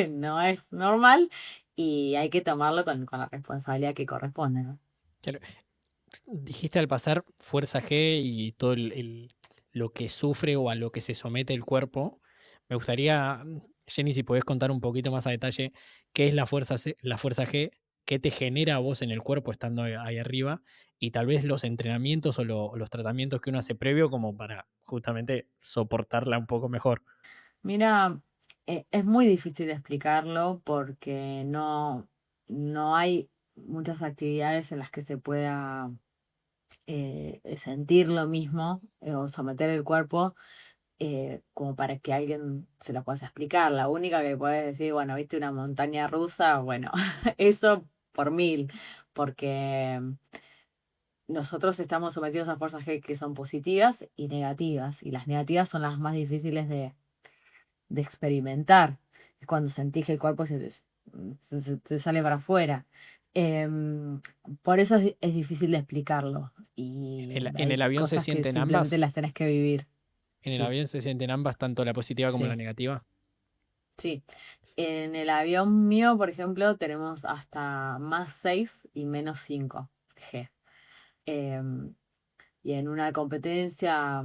no es normal y hay que tomarlo con la responsabilidad que corresponde, ¿no? Claro, dijiste al pasar fuerza G y todo lo que sufre o a lo que se somete el cuerpo. Me gustaría, Jenny, si podés contar un poquito más a detalle qué es la fuerza G, qué te genera a vos en el cuerpo estando ahí arriba y tal vez los entrenamientos o los tratamientos que uno hace previo como para justamente soportarla un poco mejor. Mira, es muy difícil de explicarlo porque no hay muchas actividades en las que se pueda sentir lo mismo o someter el cuerpo como para que alguien se lo pueda explicar. La única que puedes decir, bueno, viste una montaña rusa, bueno, eso por mil, porque nosotros estamos sometidos a fuerzas G que son positivas y negativas, y las negativas son las más difíciles de experimentar. Es cuando sentís que el cuerpo se te sale para afuera. Em, por eso es difícil de explicarlo, y En el hay avión se cosas que sienten simplemente ambas. las tenés que vivir. En el Sí, avión se sienten ambas, tanto la positiva como la sí. negativa. Sí, en el avión mío, por ejemplo, tenemos hasta +6 y -5 G. Em, y en una competencia,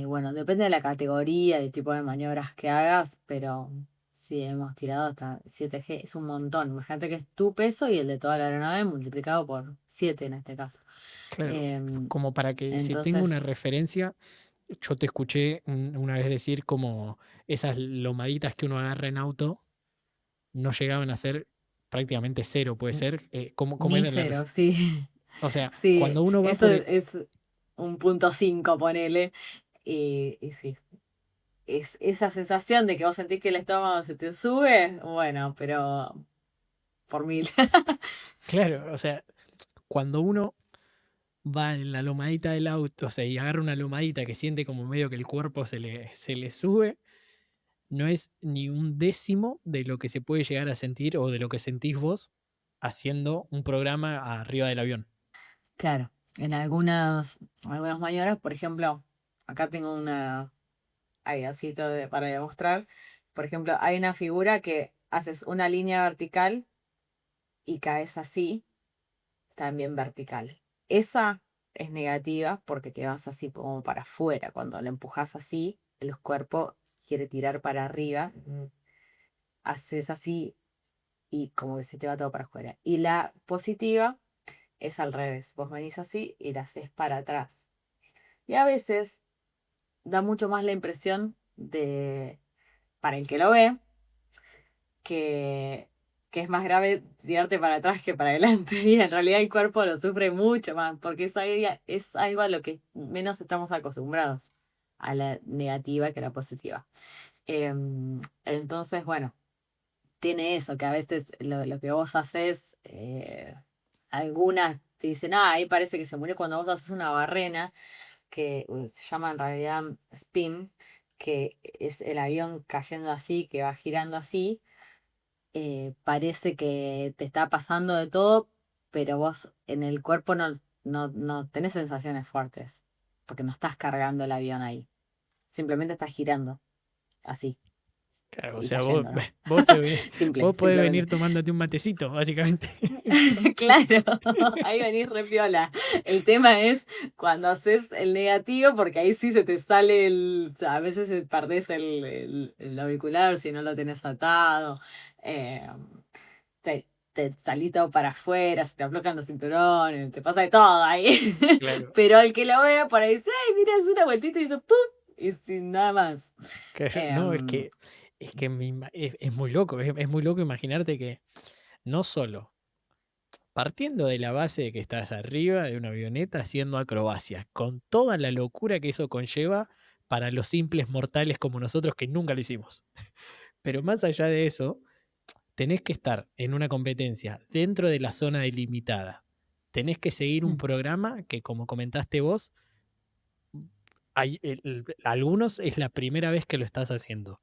bueno, depende de la categoría y el tipo de maniobras que hagas, pero sí, hemos tirado hasta 7 G. Es un montón. Imagínate que es tu peso y el de toda la aeronave multiplicado por 7 en este caso. Claro, Em, como para que se tenga una entonces, referencia, yo te escuché una vez decir como esas lomaditas que uno agarra en auto no llegaban a ser prácticamente cero, puede n- ser. ¿Cómo ni era cero, sí. O sea, Sí, cuando uno va eso por es un +5, ponele. Y sí, es esa sensación de que vos sentís que el estómago se te sube, bueno, pero por mil. Claro, o sea, cuando uno va en la lomadita del auto, o sea, y agarra una lomadita que siente como medio que el cuerpo se le sube, no es ni un décimo de lo que se puede llegar a sentir o de lo que sentís vos haciendo un programa arriba del avión. Claro, en algunas maniobras, por ejemplo, acá tengo una, hay así todo para demostrar. Por ejemplo, hay una figura que haces una línea vertical y caes así, también vertical. Esa es negativa porque te vas así como para afuera. Cuando lo empujas así, el cuerpo quiere tirar para arriba. Haces así y como que se te va todo para afuera. Y la positiva es al revés. Vos venís así y la haces para atrás. Y a veces da mucho más la impresión de, para el que lo ve, que, que es más grave tirarte para atrás que para adelante. Y en realidad el cuerpo lo sufre mucho más, porque es algo a lo que menos estamos acostumbrados, a la negativa que a la positiva. Entonces, bueno, tiene eso, que a veces lo que vos haces, algunas te dicen, ahí parece que se murió cuando vos haces una barrena, que se llama en realidad spin, que es el avión cayendo así, que va girando así. Parece que te está pasando de todo, pero vos en el cuerpo no tenés sensaciones fuertes, porque no estás cargando el avión ahí, simplemente estás girando así Claro, o y sea, vos, cayendo, ¿no? vos, Simple, vos podés simplemente. venir tomándote un matecito, básicamente. Claro, ahí venís re piola. El tema es cuando haces el negativo, porque ahí sí se te sale o sea, a veces perdés el auricular si no lo tenés atado. eh, te salís todo para afuera, se te aflojan los cinturones, te pasa de todo ahí. Claro, Pero el que lo vea por ahí dice, ay, mira, es una vueltita y hizo ¡pum! Y sin nada más. no, Em, es que es muy loco, es muy loco imaginarte que no solo partiendo de la base de que estás arriba de una avioneta haciendo acrobacias, con toda la locura que eso conlleva para los simples mortales como nosotros que nunca lo hicimos. Pero más allá de eso, tenés que estar en una competencia dentro de la zona delimitada. Tenés que seguir un programa que, como comentaste vos, algunos es la primera vez que lo estás haciendo.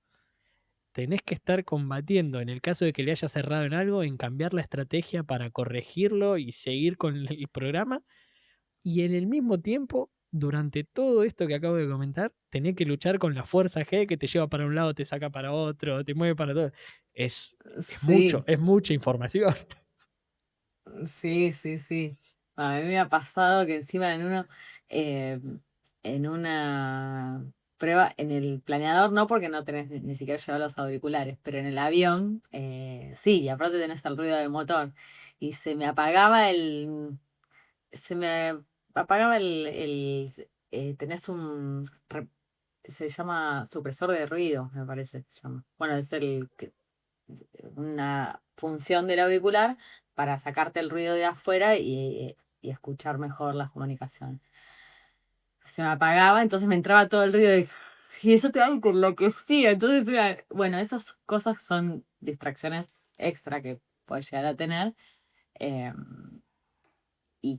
Tenés que estar combatiendo, en el caso de que le haya cerrado en algo, en cambiar la estrategia para corregirlo y seguir con el programa. Y en el mismo tiempo, durante todo esto que acabo de comentar, tenés que luchar con la fuerza G que te lleva para un lado, te saca para otro, te mueve para todo. sí. Es mucha información. Sí, sí, sí. A mí me ha pasado que encima eh, en una prueba, en el planeador no, porque no tenés ni siquiera llevar los auriculares, pero en el avión, sí, y aparte tenés el ruido del motor. Y se me apagaba tenés se llama supresor de ruido, me parece que se llama. Bueno, es una función del auricular para sacarte el ruido de afuera y escuchar mejor las comunicaciones. Se me apagaba, entonces me entraba todo el ruido y eso te da que enloquecía. Entonces, bueno, esas cosas son distracciones extra que puedes llegar a tener, eh, y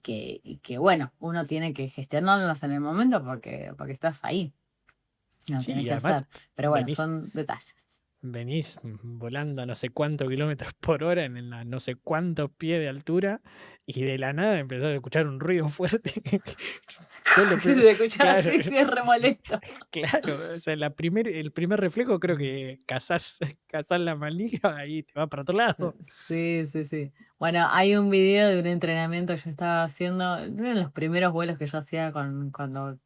que, bueno, uno tiene que gestionarlas en el momento porque estás ahí, lo Sí, tenés y que además hacer. Pero bueno, venís, son detalles. venís volando a no sé cuántos kilómetros por hora en la no sé cuántos pies de altura y de la nada empezás a escuchar un ruido fuerte. Yo lo Si primero, te escuchás claro, así, sí es re molesto. claro, o sea, el primer reflejo creo que cazás la manija y te va para otro lado. Sí, sí, sí. Bueno, hay un video de un entrenamiento que yo estaba haciendo, eran los primeros vuelos que yo hacía cuando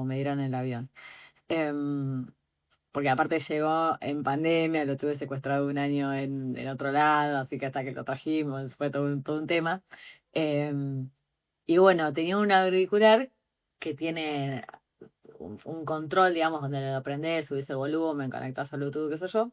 me dieron el avión. Em, Porque aparte llegó en pandemia, lo tuve secuestrado un año en otro lado, así que hasta que lo trajimos fue todo un tema. Em, y bueno, tenía un auricular que tiene un control, digamos, donde lo prendés, subís el volumen, conectás al Bluetooth, qué sé yo,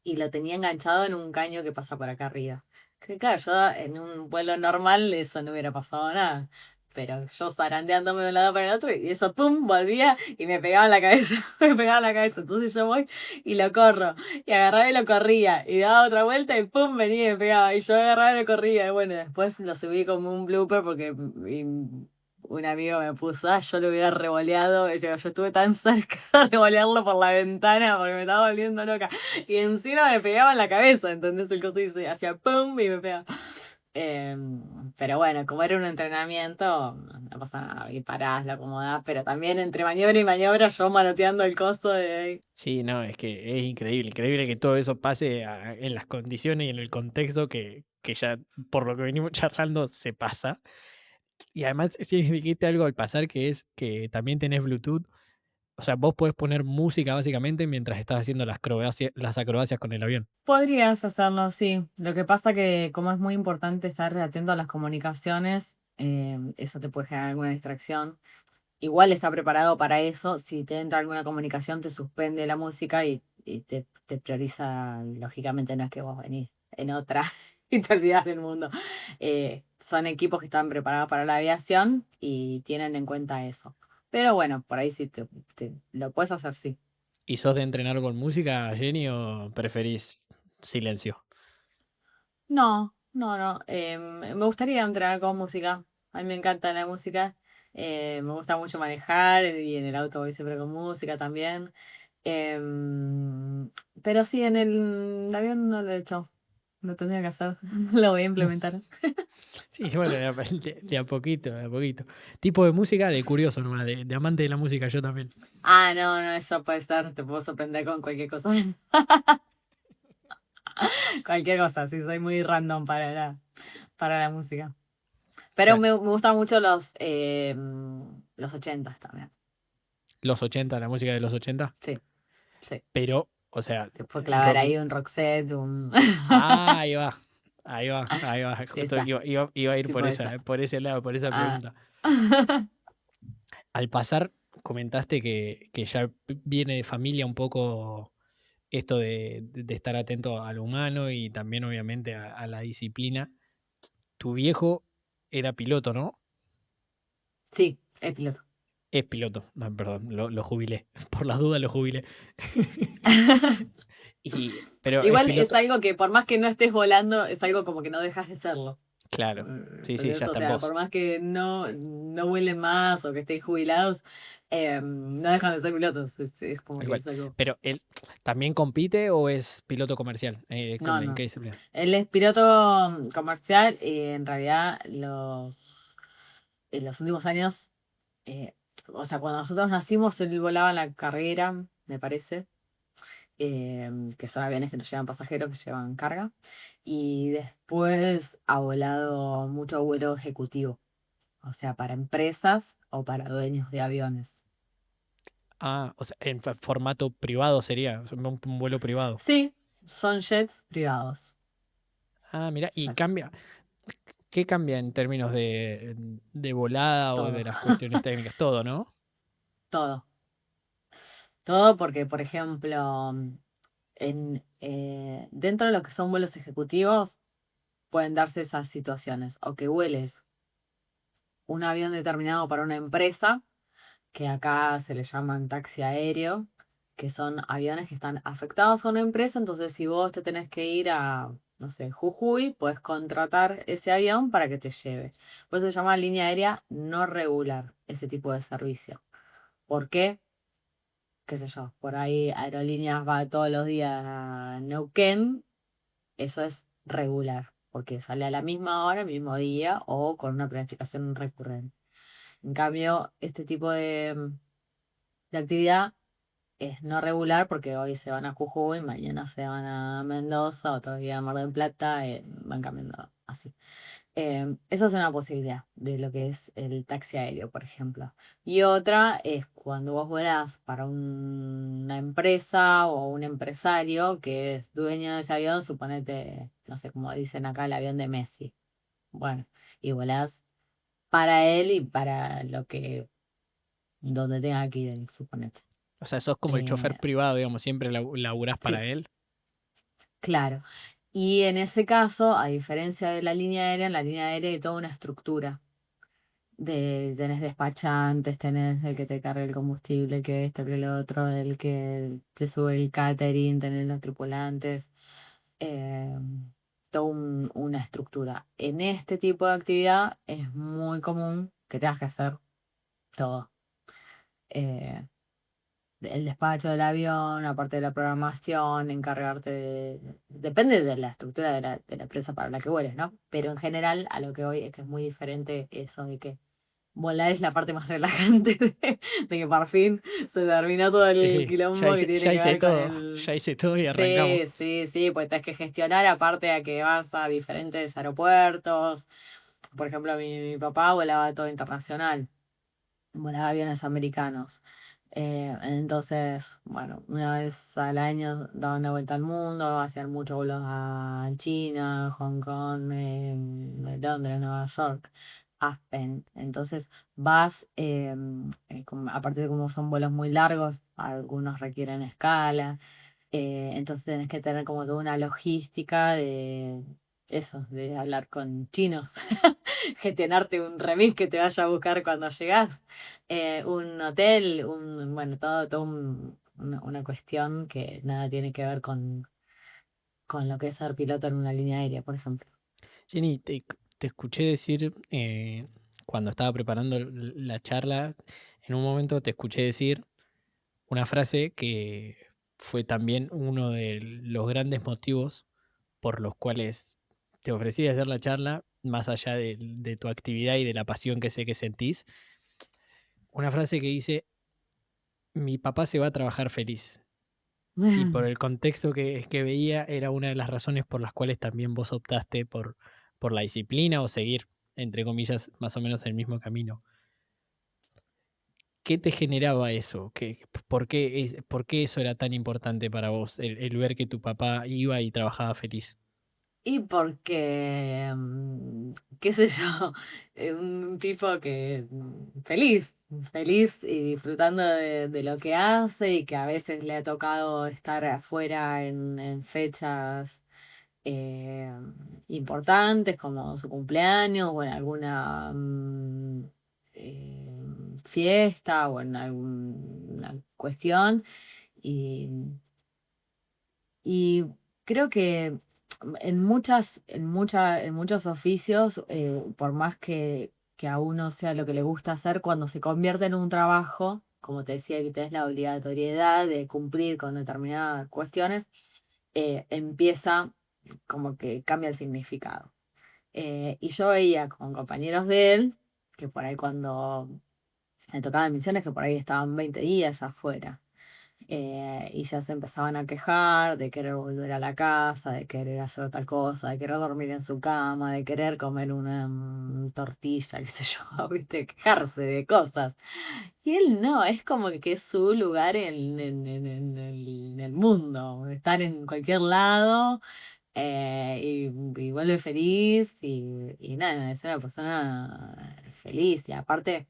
y lo tenía enganchado en un caño que pasa por acá arriba. Que claro, yo en un vuelo normal eso no hubiera pasado nada. pero yo zarandeándome de un lado para el otro y eso, pum, volvía y me pegaba en la cabeza, me pegaba en la cabeza. Entonces yo voy y lo corro y agarraba y lo corría y daba otra vuelta y pum, venía y me pegaba y yo agarraba y lo corría. Y bueno, después lo subí como un blooper porque un amigo me puso, yo lo hubiera revoleado. Yo estuve tan cerca de revolearlo por la ventana porque me estaba volviendo loca. Y encima me pegaba en la cabeza, ¿entendés? El coso dice, hacía pum y me pegaba. Pero bueno, como era un entrenamiento, no pasa nada, y parás, lo acomodás, pero también entre maniobra y maniobra yo manoteando el coso de... Sí, no, es que es increíble que todo eso pase en las condiciones y en el contexto que ya, por lo que venimos charlando, se pasa. Y además, sí dijiste algo al pasar que es que también tenés Bluetooth. O sea, vos podés poner música básicamente mientras estás haciendo las acrobacias con el avión. Podrías hacerlo, sí. Lo que pasa que como es muy importante estar atento a las comunicaciones, eso te puede generar alguna distracción. Igual está preparado para eso. Si te entra alguna comunicación, te suspende la música y te prioriza. Lógicamente, no es que vos venís en otra y te olvidás del mundo. Son equipos que están preparados para la aviación y tienen en cuenta eso. Pero bueno, por ahí sí lo puedes hacer, sí. ¿Y sos de entrenar con música, Jenny, o preferís silencio? No, no, no. Me gustaría entrenar con música. A mí me encanta la música. Me gusta mucho manejar y en el auto voy siempre con música también. Em, pero sí, en el avión no lo he hecho. Lo tendría que hacer. Lo voy a implementar. Sí, bueno, de a poquito, de a poquito. Tipo de música de curioso nomás, de amante de la música, yo también. Ah, no, no, eso puede ser. Te puedo sorprender con cualquier cosa. Cualquier cosa, sí, soy muy random para la música. Pero Bueno, me gustan mucho los 80 también. los 80, la música de los 80, Sí, sí. pero, o sea, Te puedo clavar rock. ahí un Roxette, un... Ah, ahí va, ahí va, ahí va. Justo Esa, iba a ir tipo esa. por ese lado, por esa Ah. pregunta. Al pasar, comentaste que ya viene de familia un poco esto de estar atento a lo humano y también, obviamente, a la disciplina. Tu viejo era piloto, ¿no? Sí, el piloto. Es piloto, no, perdón, lo jubilé. Por las dudas lo jubilé. Pero es Igual es piloto, algo que por más que no estés volando, es algo como que no dejas de serlo. claro. Sí, sí, ya Entonces, o está en sea, por vos. más que no vuelen más o que estén jubilados, no dejan de ser pilotos. Es como Tal que cual. es algo. Pero él también compite o es piloto comercial. No, ¿En qué no. disciplina? Él es piloto comercial y en realidad en los últimos años, eh, o sea, cuando nosotros nacimos, él volaba en la carrera, me parece. Que son aviones que no llevan pasajeros, que llevan carga. Y después ha volado mucho vuelo ejecutivo, o sea, para empresas o para dueños de aviones. Ah, o sea, en formato privado sería, un vuelo privado. Sí, son jets privados. Ah, mira, y Exacto. cambia. ¿Qué cambia en términos de volada o Todo, de las cuestiones técnicas? Todo, ¿no? todo. Todo porque, por ejemplo, dentro de lo que son vuelos ejecutivos, pueden darse esas situaciones. O que vueles un avión determinado para una empresa, que acá se le llaman taxi aéreo, que son aviones que están afectados a una empresa. Entonces, si vos te tenés que ir a, no sé, Jujuy, puedes contratar ese avión para que te lleve. Pues se llama línea aérea no regular, ese tipo de servicio. ¿Por qué? Qué sé yo, por ahí Aerolíneas va todos los días a Neuquén, eso es regular, porque sale a la misma hora, el mismo día o con una planificación recurrente. En cambio, este tipo de actividad es no regular porque hoy se van a Jujuy, mañana se van a Mendoza, otro día a Mar del Plata, van cambiando así. Eso es una posibilidad de lo que es el taxi aéreo, por ejemplo. Y otra es cuando vos volás para una empresa o un empresario que es dueño de ese avión, suponete, no sé, como dicen acá, el avión de Messi. Bueno, y volás para él y para donde tenga que ir, suponete. O sea, sos como el chofer Eh, privado, digamos, siempre laburás para sí, él. claro. Y en ese caso, a diferencia de la línea aérea, en la línea aérea hay toda una estructura tenés despachantes, tenés el que te carga el combustible, que esto, que lo otro, el que te sube el catering, tenés los tripulantes, eh, toda una estructura. En este tipo de actividad es muy común que tengas que hacer todo. Eh, el despacho del avión, aparte de la programación, encargarte Depende de la estructura de la empresa para la que vueles, ¿no? Pero en general, a lo que voy es que es muy diferente eso de que volar es la parte más relajante de que por fin se terminó todo Sí, el sí, quilombo que tiene que ver con ya el... hice todo y arrancamos. Sí, sí, sí, pues tenés que gestionar aparte a que vas a diferentes aeropuertos. Por ejemplo, mi papá volaba todo internacional, volaba aviones americanos. Entonces, bueno, una vez al año daban la vuelta al mundo, hacían muchos vuelos a China, Hong Kong, Londres, Nueva York, Aspen. Entonces vas, aparte de como son vuelos muy largos, algunos requieren escala. Entonces tenés que tener como toda una logística de eso, de hablar con chinos, gestionarte un remis que te vaya a buscar cuando llegás, un hotel, bueno, todo una cuestión que nada tiene que ver con lo que es ser piloto en una línea aérea, por ejemplo. Jenny, te escuché decir cuando estaba preparando la charla, en un momento te escuché decir una frase que fue también uno de los grandes motivos por los cuales te ofrecí de hacer la charla, más allá de tu actividad y de la pasión que sé que sentís. Una frase que dice, mi papá se va a trabajar feliz. Y por el contexto que veía, era una de las razones por las cuales también vos optaste por la disciplina o seguir, entre comillas, más o menos el mismo camino. ¿Qué te generaba eso? ¿Por qué eso era tan importante para vos, el ver que tu papá iba y trabajaba feliz? Y porque, qué sé yo, un tipo que feliz, feliz y disfrutando de lo que hace y que a veces le ha tocado estar afuera en fechas eh, importantes como su cumpleaños o en alguna fiesta o en alguna cuestión. Y creo que en muchos oficios, por más que a uno sea lo que le gusta hacer, cuando se convierte en un trabajo, como te decía, que tenés la obligatoriedad de cumplir con determinadas cuestiones, empieza como que cambia el significado. Y yo veía con compañeros de él, que por ahí cuando le tocaban misiones, que por ahí estaban 20 días afuera. Y ya se empezaban a quejar de querer volver a la casa, de querer hacer tal cosa, de querer dormir en su cama, de querer comer una tortilla, qué sé yo, ¿viste? Quejarse de cosas. Y él no, es como que es su lugar en el mundo, estar en cualquier lado, y vuelve feliz y nada, es una persona feliz. Y aparte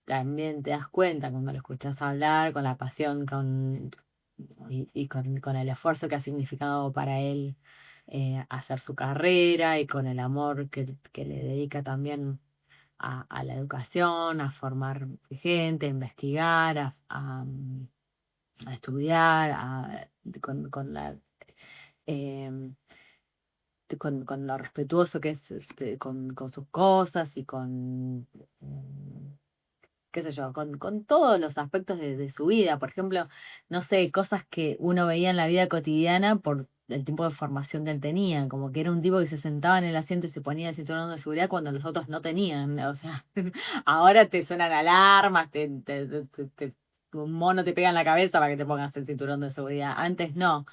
también te das cuenta cuando lo escuchas hablar, con la pasión y con el esfuerzo que ha significado para él, hacer su carrera y con el amor que le dedica también a la educación, a formar gente, a investigar, a estudiar, con em, con lo respetuoso que es, con sus cosas y qué sé yo, con todos los aspectos de su vida. Por ejemplo, no sé, cosas que uno veía en la vida cotidiana por el tipo de formación que él tenía, como que era un tipo que se sentaba en el asiento y se ponía el cinturón de seguridad cuando los otros no tenían. O sea, ahora te suenan alarmas, un mono te pega en la cabeza para que te pongas el cinturón de seguridad. Antes no.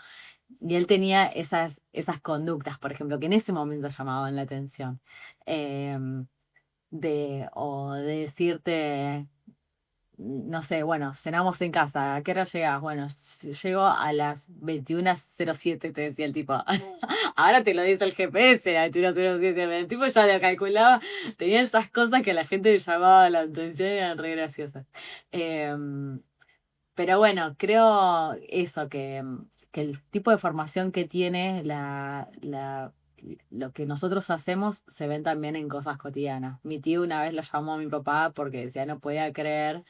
Y él tenía esas conductas, por ejemplo, que en ese momento llamaban la atención. Em, o de decirte, no sé, bueno, cenamos en casa, ¿a qué hora llegás? Bueno, llego a las 21:07, te decía el tipo. Ahora te lo dice el GPS, a las 21:07, pero el tipo ya lo calculaba, tenía esas cosas que a la gente le llamaba la atención y eran re graciosas. Em, pero bueno, creo eso, que el tipo de formación que tiene lo que nosotros hacemos se ven también en cosas cotidianas. Mi tío una vez lo llamó a mi papá porque decía no podía creer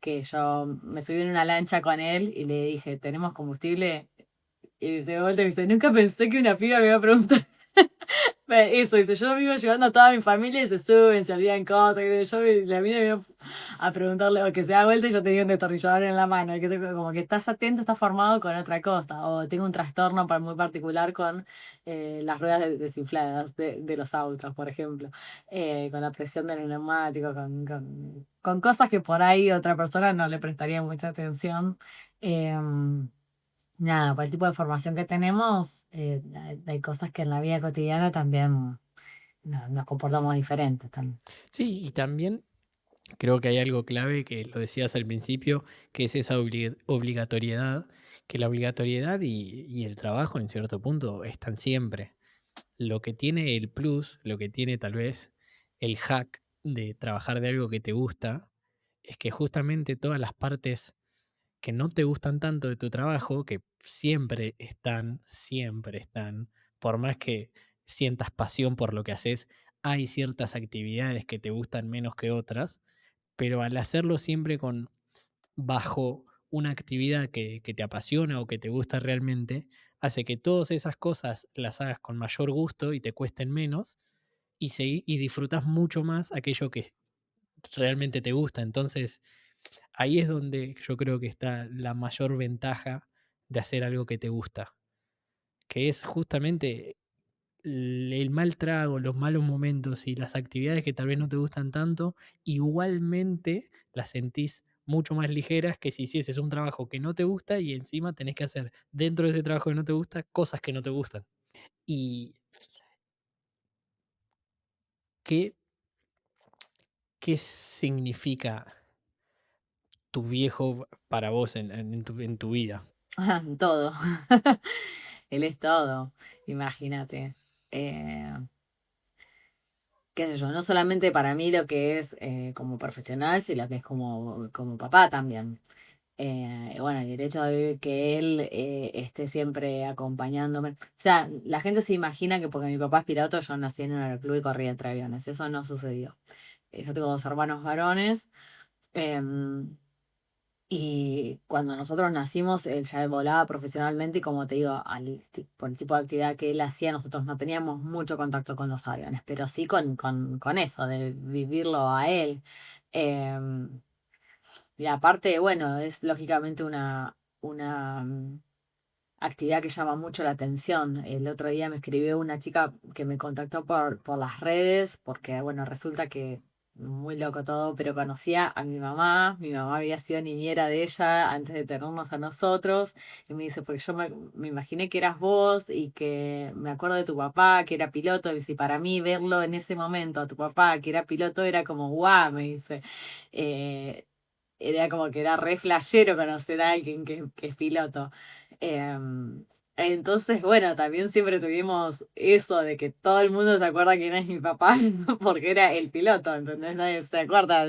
que yo me subí en una lancha con él y le dije, ¿tenemos combustible? Y se me vuelve y me dice, nunca pensé que una piba me iba a preguntar eso. Dice, yo vivo llevando a toda mi familia y se suben, se olvidan cosas. Y yo, la mina me vino a preguntarle, o que se da vuelta y yo tenía un destornillador en la mano. Y que como que estás atento, estás formado con otra cosa. O tengo un trastorno muy particular con las ruedas desinfladas de los autos, por ejemplo. Con la presión del neumático, con cosas que por ahí otra persona no le prestaría mucha atención. Nada, por el tipo de formación que tenemos, hay cosas que en la vida cotidiana también nos comportamos diferentes también. Sí, y también creo que hay algo clave que lo decías al principio, que es esa obligatoriedad, que la obligatoriedad y el trabajo en cierto punto están siempre. Lo que tiene el plus, lo que tiene tal vez el hack de trabajar de algo que te gusta, es que justamente todas las partes que no te gustan tanto de tu trabajo, que siempre están, por más que sientas pasión por lo que haces, hay ciertas actividades que te gustan menos que otras, pero al hacerlo siempre con bajo una actividad que te apasiona o que te gusta realmente, hace que todas esas cosas las hagas con mayor gusto y te cuesten menos y disfrutas mucho más aquello que realmente te gusta. Entonces, ahí es donde yo creo que está la mayor ventaja de hacer algo que te gusta, que es justamente el mal trago, los malos momentos y las actividades que tal vez no te gustan tanto, igualmente las sentís mucho más ligeras que si hicieses un trabajo que no te gusta y encima tenés que hacer dentro de ese trabajo que no te gusta cosas que no te gustan. ¿Y qué, qué significa tu viejo para vos en tu vida? Todo. Él es todo, imagínate. Eh, Qué sé yo, no solamente para mí lo que es como profesional, sino que es como papá también. Bueno, y el hecho de que él esté siempre acompañándome. O sea, la gente se imagina que porque mi papá es piloto, yo nací en un aeroclub y corría entre aviones. Eso no sucedió. Yo tengo dos hermanos varones. em, y cuando nosotros nacimos, él ya volaba profesionalmente y como te digo, por el tipo de actividad que él hacía, nosotros no teníamos mucho contacto con los aviones, pero sí con eso, de vivirlo a él. Em, y aparte, bueno, es lógicamente una actividad que llama mucho la atención. El otro día me escribió una chica que me contactó por las redes, porque bueno, resulta que muy loco todo, pero conocía a mi mamá había sido niñera de ella antes de tenernos a nosotros, y me dice, porque yo me imaginé que eras vos y que me acuerdo de tu papá, que era piloto, y si para mí verlo en ese momento, a tu papá, que era piloto, era como guau, me dice. Eh, Era como que era re flashero conocer a alguien que es piloto. Entonces, bueno, también siempre tuvimos eso de que todo el mundo se acuerda quién es mi papá, porque era el piloto, ¿entendés? Nadie se acuerda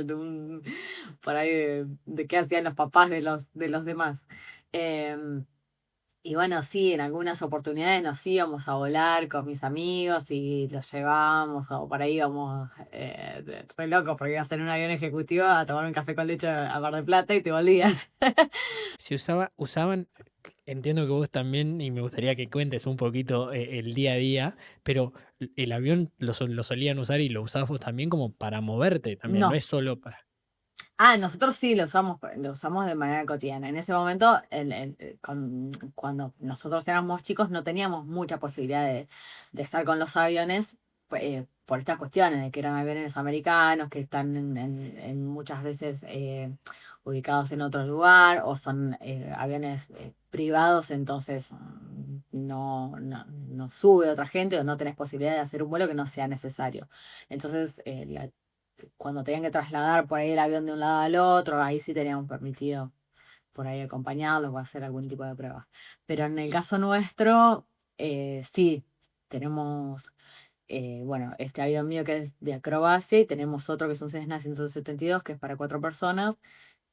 por ahí de qué hacían los papás de los demás. Em, y bueno, sí, en algunas oportunidades nos íbamos a volar con mis amigos y los llevábamos, o por ahí íbamos re locos, porque ibas en un avión ejecutivo a tomar un café con leche a Mar del Plata y te volvías. Usaban, entiendo que vos también, y me gustaría que cuentes un poquito el día a día, pero el avión lo solían usar y lo usabas vos también como para moverte también, no No. es solo para... Ah, nosotros sí lo usamos de manera cotidiana. En ese momento, cuando nosotros éramos chicos, no teníamos mucha posibilidad de estar con los aviones por estas cuestiones, de que eran aviones americanos, que están en muchas veces ubicados en otro lugar, o son aviones privados, entonces no sube otra gente o no tenés posibilidad de hacer un vuelo que no sea necesario. Entonces, cuando tenían que trasladar por ahí el avión de un lado al otro, ahí sí teníamos permitido por ahí acompañarlos o hacer algún tipo de prueba. Pero en el caso nuestro, sí, tenemos, bueno, este avión mío que es de acrobacia y tenemos otro que es un Cessna 172 que es para 4 personas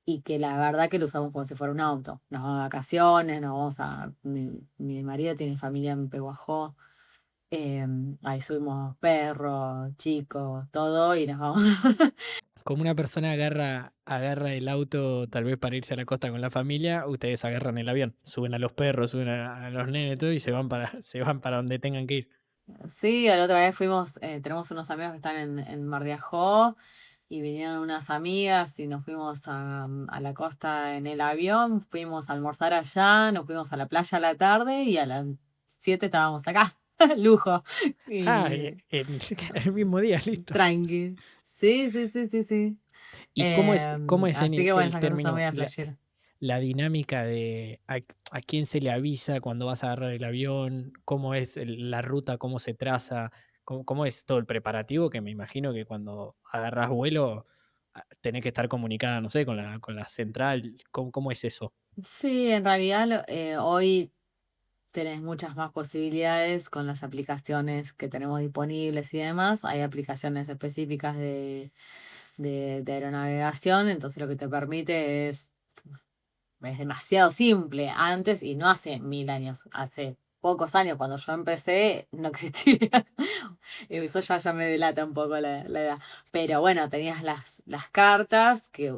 y que la verdad que lo usamos como si fuera un auto. Nos vamos a vacaciones, nos vamos a... Mi marido tiene familia en Peguajó, Ahí subimos perros, chicos, todo y nos vamos. Como una persona agarra el auto tal vez para irse a la costa con la familia, ustedes agarran el avión, suben a los perros, suben a los nenes, todo y se van para se van para donde tengan que ir. Sí, la otra vez fuimos, tenemos unos amigos que están en Mar de Ajó y vinieron unas amigas y nos fuimos a la costa en el avión, fuimos a almorzar allá, nos fuimos a la playa a la tarde y a las 7 estábamos acá. Lujo. Ah, Y el mismo día, listo. tranqui. Sí, sí, sí, sí, sí. ¿Y cómo es en Así que bueno, el esas cosas son término, medio flashero. la dinámica de a quién se le avisa cuando vas a agarrar el avión? ¿Cómo es la ruta? ¿Cómo se traza? ¿Cómo es todo el preparativo? Que me imagino que cuando agarras vuelo tenés que estar comunicada, no sé, con la central. ¿Cómo es eso? Sí, en realidad hoy tenés muchas más posibilidades con las aplicaciones que tenemos disponibles y demás. Hay aplicaciones específicas de aeronavegación, entonces lo que te permite es demasiado simple. Antes, y no hace 1000 años, hace pocos años, cuando yo empecé, no existía. Eso ya me delata un poco la edad. Pero bueno, tenías las cartas que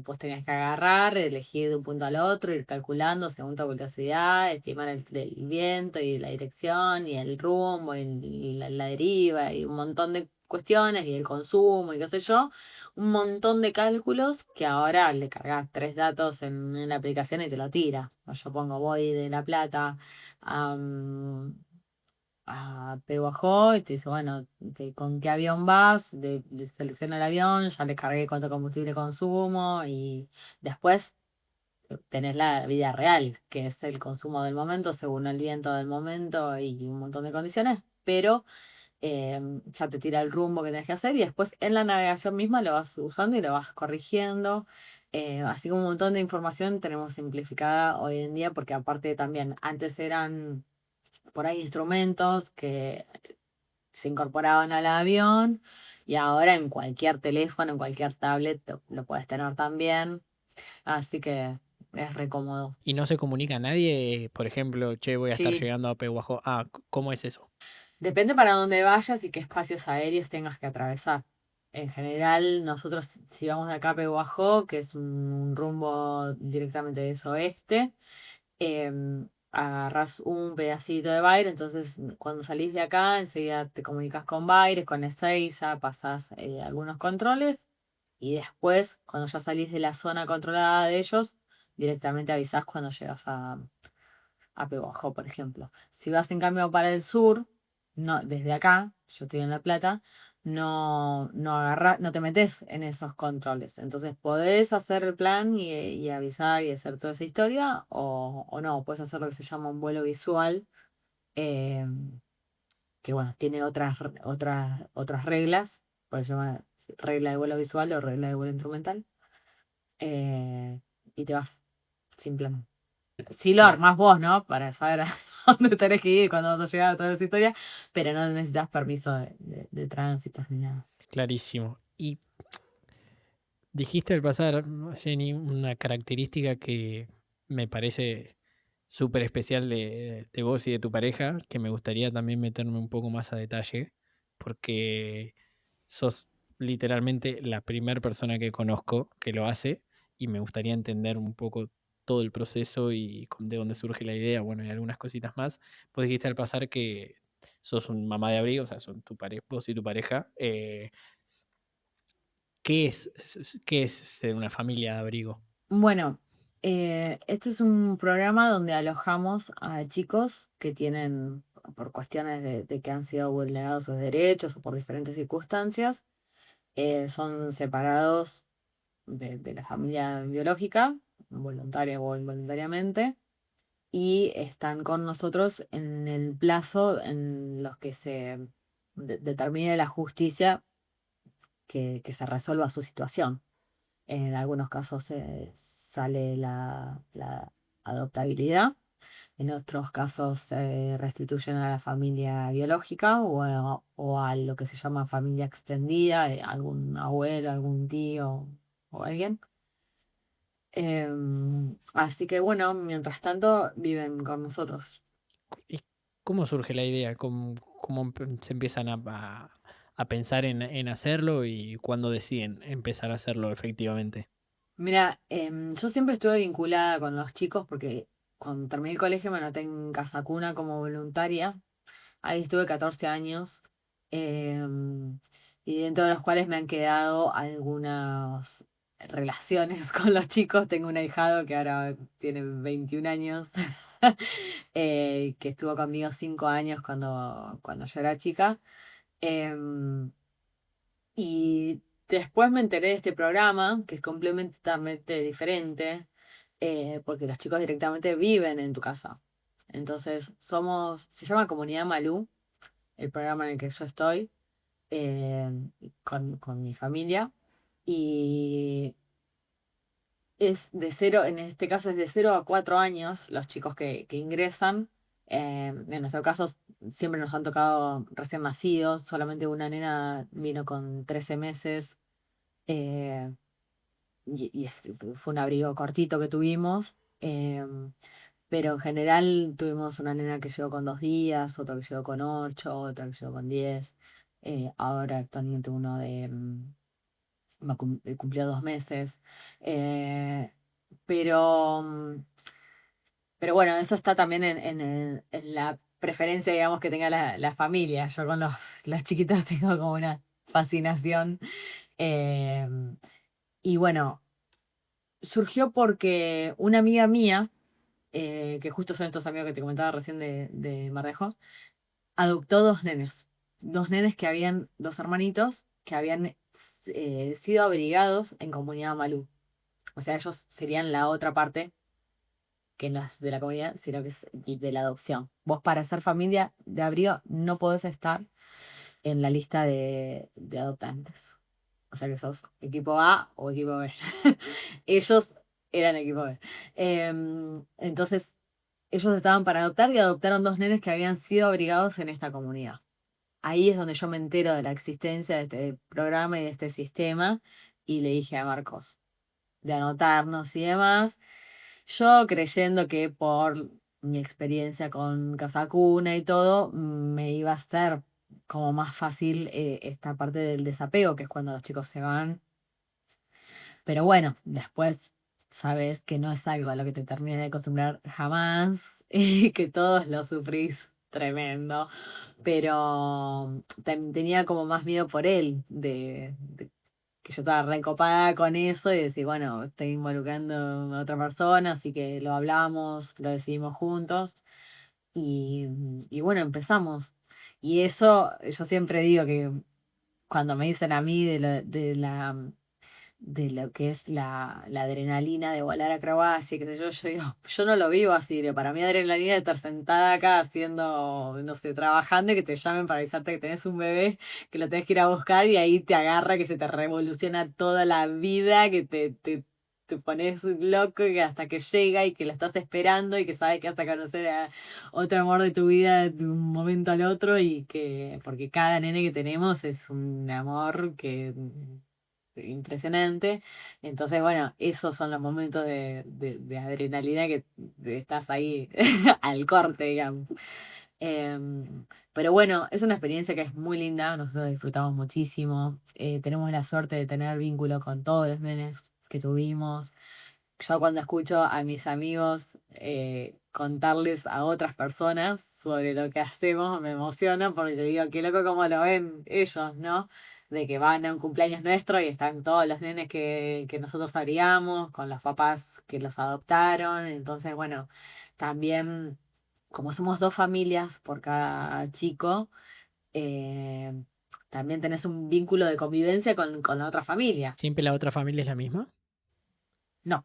pues tenías que agarrar, elegir de un punto al otro, ir calculando según tu velocidad, estimar el viento y la dirección y el rumbo y la deriva y un montón de cuestiones y el consumo y qué sé yo, un montón de cálculos que ahora le cargas tres datos en la aplicación y te lo tira. O yo pongo voy de La Plata a, a Pehuajó y te dice, bueno, ¿con qué avión vas? Le selecciona el avión, ya le cargué cuánto combustible consumo y después tenés la vida real, que es el consumo del momento según el viento del momento y un montón de condiciones, pero ya te tira el rumbo que tenés que hacer y después en la navegación misma lo vas usando y lo vas corrigiendo. Así como un montón de información tenemos simplificada hoy en día porque aparte también antes eran por ahí instrumentos que se incorporaban al avión y ahora en cualquier teléfono, en cualquier tablet lo puedes tener también. Así que es re cómodo. ¿Y no se comunica a nadie? Por ejemplo, che, voy a estar Sí, llegando a Pehuajó. Ah, ¿cómo es eso? depende para dónde vayas y qué espacios aéreos tengas que atravesar. En general, nosotros si vamos de acá a Pehuajó, que es un rumbo directamente de oeste, agarrás un pedacito de Bayer, entonces cuando salís de acá, enseguida te comunicas con Bayer, con Ezeiza, pasás algunos controles y después, cuando ya salís de la zona controlada de ellos, directamente avisás cuando llegas a Pehuajó, por ejemplo. Si vas en cambio para el sur, no, desde acá, yo estoy en La Plata, no te metes en esos controles. Entonces podés hacer el plan y avisar y hacer toda esa historia, o no, puedes hacer lo que se llama un vuelo visual, eh, que bueno, tiene otras reglas, por eso se llama regla de vuelo visual o regla de vuelo instrumental, eh, y te vas, simplemente. Sí lo Cla- armás vos, ¿no? Para saber a dónde tenés que ir, cuándo vas a llegar, toda esa historia, pero no necesitas permiso de tránsito ni nada. Clarísimo. Y dijiste al pasar, Jenny, una característica que me parece súper especial de vos y de tu pareja, que me gustaría también meterme un poco más a detalle, porque sos literalmente la primera persona que conozco que lo hace y me gustaría entender un poco todo el proceso y de dónde surge la idea, bueno, y algunas cositas más. Vos dijiste al pasar que sos un mamá de abrigo, o sea, son vos y tu pareja. ¿Qué es ser una familia de abrigo? Bueno, esto es un programa donde alojamos a chicos que tienen, por cuestiones de que han sido vulnerados sus derechos o por diferentes circunstancias, son separados de la familia biológica, voluntaria o involuntariamente, y están con nosotros en el plazo en los que se determine la justicia que se resuelva su situación. En algunos casos sale la adoptabilidad, en otros casos se restituyen a la familia biológica o a lo que se llama familia extendida, algún abuelo, algún tío o alguien. Así que bueno, mientras tanto viven con nosotros. ¿Cómo surge la idea? ¿Cómo se empiezan a pensar en hacerlo y cuándo deciden empezar a hacerlo efectivamente? Mira, yo siempre estuve vinculada con los chicos porque cuando terminé el colegio me anoté en Casa Cuna como voluntaria. Ahí estuve 14 años, em, y dentro de los cuales me han quedado algunas relaciones con los chicos. Tengo un ahijado que ahora tiene 21 años, que estuvo conmigo 5 años cuando yo era chica. Em, y después me enteré de este programa, que es completamente diferente, porque los chicos directamente viven en tu casa. Entonces, se llama Comunidad Malú, el programa en el que yo estoy, eh, con mi familia. Y es de cero, en este caso es de 0 a 4 años los chicos que ingresan. En nuestro caso siempre nos han tocado recién nacidos, solamente una nena vino con 13 meses, eh, fue un abrigo cortito que tuvimos. Pero en general tuvimos una nena que llegó con 2 días, otra que llegó con 8, otra que llegó con 10. Ahora actualmente uno cumplió 2 meses. Eh, pero, pero bueno, eso está también en la preferencia, digamos, que tenga la familia. Yo con los chiquitos tengo como una fascinación. Eh, y bueno, surgió porque una amiga mía, que justo son estos amigos que te comentaba recién de Mar de Ajó, adoptó dos hermanitos que habían sido abrigados en Comunidad Malú. O sea, ellos serían la otra parte que no es de la comunidad, sino que es de la adopción. Vos para ser familia de abrigo no podés estar en la lista de adoptantes. O sea que sos equipo A o equipo B. Ellos eran equipo B. Entonces, ellos estaban para adoptar y adoptaron dos nenes que habían sido abrigados en esta comunidad. Ahí es donde yo me entero de la existencia de este programa y de este sistema, y le dije a Marcos de anotarnos y demás. Yo creyendo que por mi experiencia con Casacuna y todo, me iba a ser como más fácil, esta parte del desapego, que es cuando los chicos se van. Pero bueno, después sabes que no es algo a lo que te termines de acostumbrar jamás y que todos lo sufrís tremendo. Pero tenía como más miedo por él, de que yo estaba recopada con eso y decir, bueno, estoy involucrando a otra persona, así que lo hablamos, lo decidimos juntos y bueno, empezamos. Y eso, yo siempre digo que cuando me dicen a mí de lo que es la adrenalina de volar acrobacia, qué sé yo digo, yo no lo vivo así, digo, para mí adrenalina es estar sentada acá haciendo, no sé, trabajando y que te llamen para avisarte que tenés un bebé, que lo tenés que ir a buscar y ahí te agarra, que se te revoluciona toda la vida, que te pones loco y que hasta que llega y que lo estás esperando y que sabes que vas a conocer a otro amor de tu vida de un momento al otro y que, porque cada nene que tenemos es un amor que impresionante. Entonces, bueno, esos son los momentos de adrenalina que estás ahí al corte, digamos. Pero bueno, es una experiencia que es muy linda, nosotros disfrutamos muchísimo. Tenemos la suerte de tener vínculo con todos los nenes que tuvimos. Yo cuando escucho a mis amigos, contarles a otras personas sobre lo que hacemos, me emociona porque digo, qué loco cómo lo ven ellos, ¿no? De que van a un cumpleaños nuestro y están todos los nenes que nosotros haríamos, con los papás que los adoptaron. Entonces, bueno, también, como somos dos familias por cada chico, eh, también tenés un vínculo de convivencia con la otra familia. ¿Siempre la otra familia es la misma? No.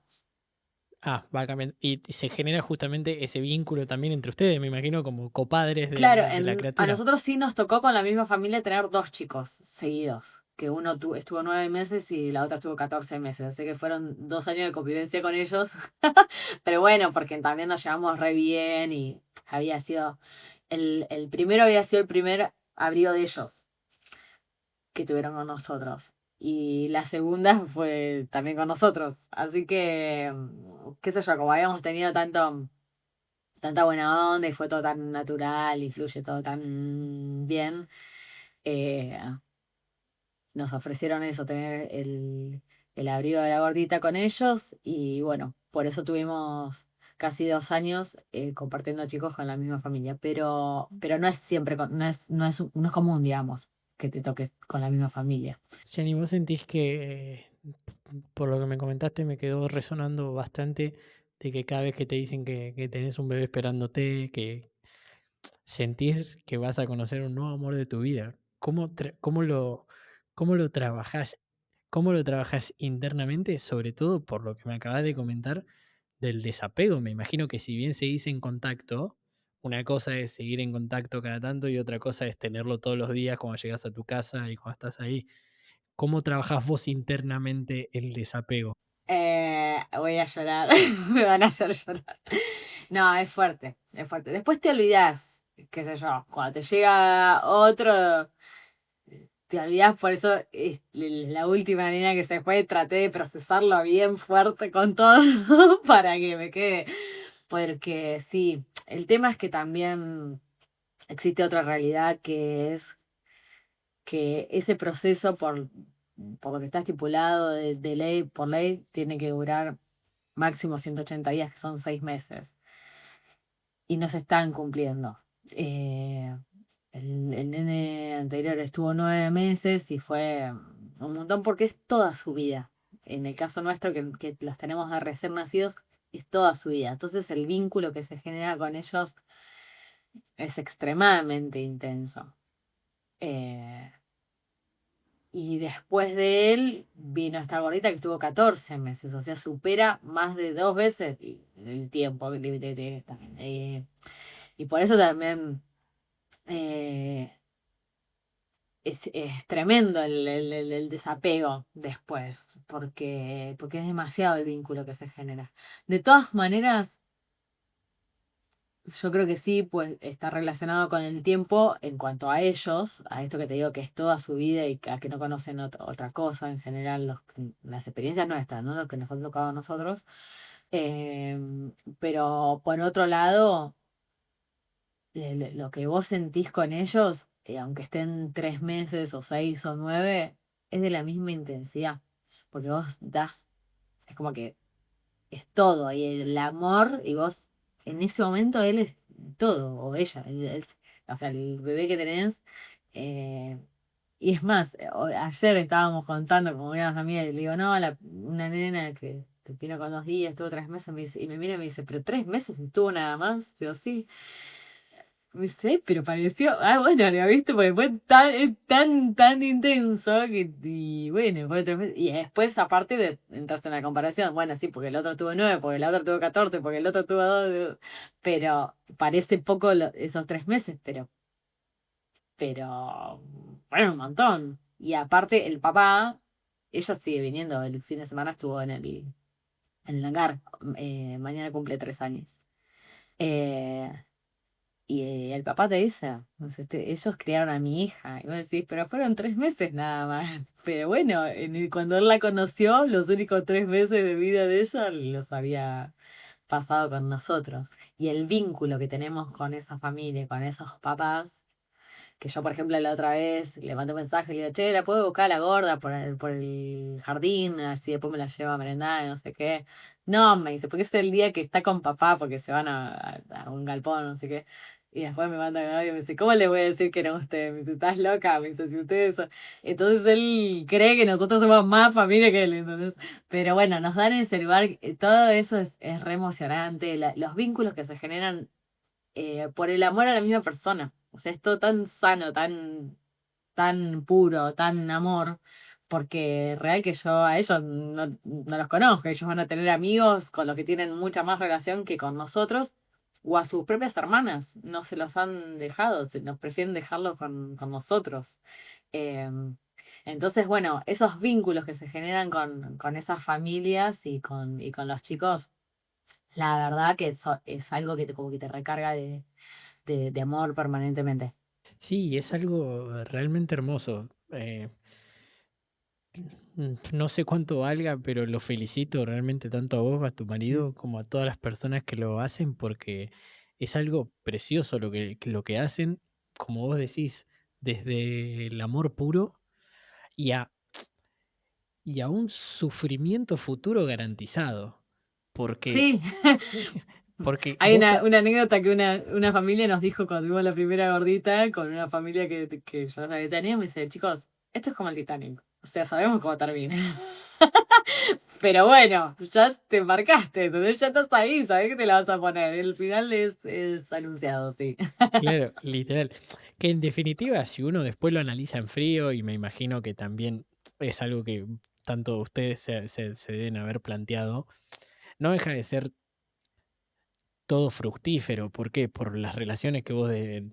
Ah, va cambiando. Y se genera justamente ese vínculo también entre ustedes, me imagino, como copadres Claro, de la a criatura. nosotros sí nos tocó con la misma familia tener dos chicos seguidos, que uno estuvo 9 meses y la otra estuvo 14 meses, así que fueron 2 años de convivencia con ellos. Pero bueno, porque también nos llevamos re bien y había sido, el primero había sido el primer abrigo de ellos que tuvieron con nosotros. Y la segunda fue también con nosotros. Así que, qué sé yo, como habíamos tenido tanto tanta buena onda y fue todo tan natural y fluye todo tan bien. eh, Nos ofrecieron eso, tener el abrigo de la gordita con ellos y bueno, por eso tuvimos casi 2 años compartiendo chicos con la misma familia, pero no es siempre, no es común, digamos, que te toques con la misma familia. Jenny, ¿vos sentís que, por lo que me comentaste, me quedó resonando bastante de que cada vez que te dicen que tenés un bebé esperándote, que sentís que vas a conocer un nuevo amor de tu vida? ¿Cómo lo trabajás? ¿Cómo lo trabajás internamente? Sobre todo por lo que me acabas de comentar del desapego. Me imagino que si bien seguís en contacto, una cosa es seguir en contacto cada tanto y otra cosa es tenerlo todos los días cuando llegas a tu casa y cuando estás ahí. ¿Cómo trabajás vos internamente el desapego? Voy a llorar, me van a hacer llorar. No, es fuerte, es fuerte. Después te olvidás, qué sé yo, cuando te llega otro, te olvidás, por eso la última nena que se fue, traté de procesarlo bien fuerte con todo para que me quede. Porque sí, el tema es que también existe otra realidad que es que ese proceso por lo que está estipulado de ley, por ley, tiene que durar máximo 180 días, que son 6 meses, y no se están cumpliendo. Eh, el nene anterior estuvo 9 meses y fue un montón porque es toda su vida. En el caso nuestro, que los tenemos de recién nacidos, es toda su vida. Entonces el vínculo que se genera con ellos es extremadamente intenso. Eh, y después de él vino esta gordita que estuvo 14 meses, o sea, supera más de 2 veces el tiempo que tiene que estar. Y por eso también eh, es tremendo el desapego después, porque es demasiado el vínculo que se genera. De todas maneras, yo creo que sí, pues está relacionado con el tiempo en cuanto a ellos, a esto que te digo que es toda su vida y a que no conocen otra cosa en general, las experiencias nuestras, ¿no? Lo que nos ha tocado a nosotros. Eh, pero por otro lado, lo que vos sentís con ellos, aunque estén 3 meses o 6 o 9, es de la misma intensidad, porque vos das, es como que es todo, y el amor, y vos, en ese momento él es todo, o ella, o sea, el bebé que tenés. eh, y es más, ayer estábamos contando como unas amigas, y le digo, no, una nena que vino con 2 días, estuvo 3 meses, y me mira y me dice, pero 3 meses estuvo nada más, digo, sí. Me dice, pero pareció, bueno, lo visto porque fue tan intenso y bueno, fue 3 meses. Y después, aparte de entrarse en la comparación, bueno, sí, porque el otro tuvo 9, porque el otro tuvo 14, porque el otro tuvo 2, pero parece poco esos 3 meses, pero fueron un montón. Y aparte, el papá, ella sigue viniendo, el fin de semana estuvo en el hangar, mañana cumple 3 años. Eh, y el papá te dice, no sé, ellos criaron a mi hija. Y vos decís, pero fueron 3 meses nada más. Pero bueno, cuando él la conoció, los únicos 3 meses de vida de ella los había pasado con nosotros. Y el vínculo que tenemos con esa familia, con esos papás, que yo, por ejemplo, la otra vez le mandé un mensaje y le digo, che, ¿la puedo buscar a la gorda por el jardín? Así después me la llevo a merendar y no sé qué. No, me dice, porque es el día que está con papá, porque se van a un galpón, no sé qué. Y después me manda un audio y me dice, ¿cómo le voy a decir que no a usted? Me dice, ¿estás loca? Me dice, si ustedes son... Entonces él cree que nosotros somos más familia que él, entonces. Pero bueno, nos dan ese lugar, todo eso es re emocionante, los vínculos que se generan por el amor a la misma persona. O sea, es todo tan sano, tan puro, tan amor, porque real que yo a ellos no los conozco, ellos van a tener amigos con los que tienen mucha más relación que con nosotros, o a sus propias hermanas, no se los han dejado, nos prefieren dejarlo con nosotros. Eh, entonces, bueno, esos vínculos que se generan con esas familias y con los chicos, la verdad que es algo que como que te recarga de amor permanentemente. Sí, es algo realmente hermoso. No sé cuánto valga, pero lo felicito realmente tanto a vos, a tu Mm. marido, como a todas las personas que lo hacen, porque es algo precioso lo que hacen, como vos decís, desde el amor puro y a un sufrimiento futuro garantizado. Porque, Sí. porque Hay una anécdota que una familia nos dijo cuando tuvimos la primera gordita, con una familia que yo la tenía, me dice, chicos, esto es como el Titanic. O sea, sabemos cómo termina. Pero bueno, ya te embarcaste, entonces ya estás ahí, sabes que te la vas a poner. El final es anunciado, sí. claro, literal. Que en definitiva, si uno después lo analiza en frío, y me imagino que también es algo que tanto ustedes se deben haber planteado, no deja de ser todo fructífero. ¿Por qué? Por las relaciones que vos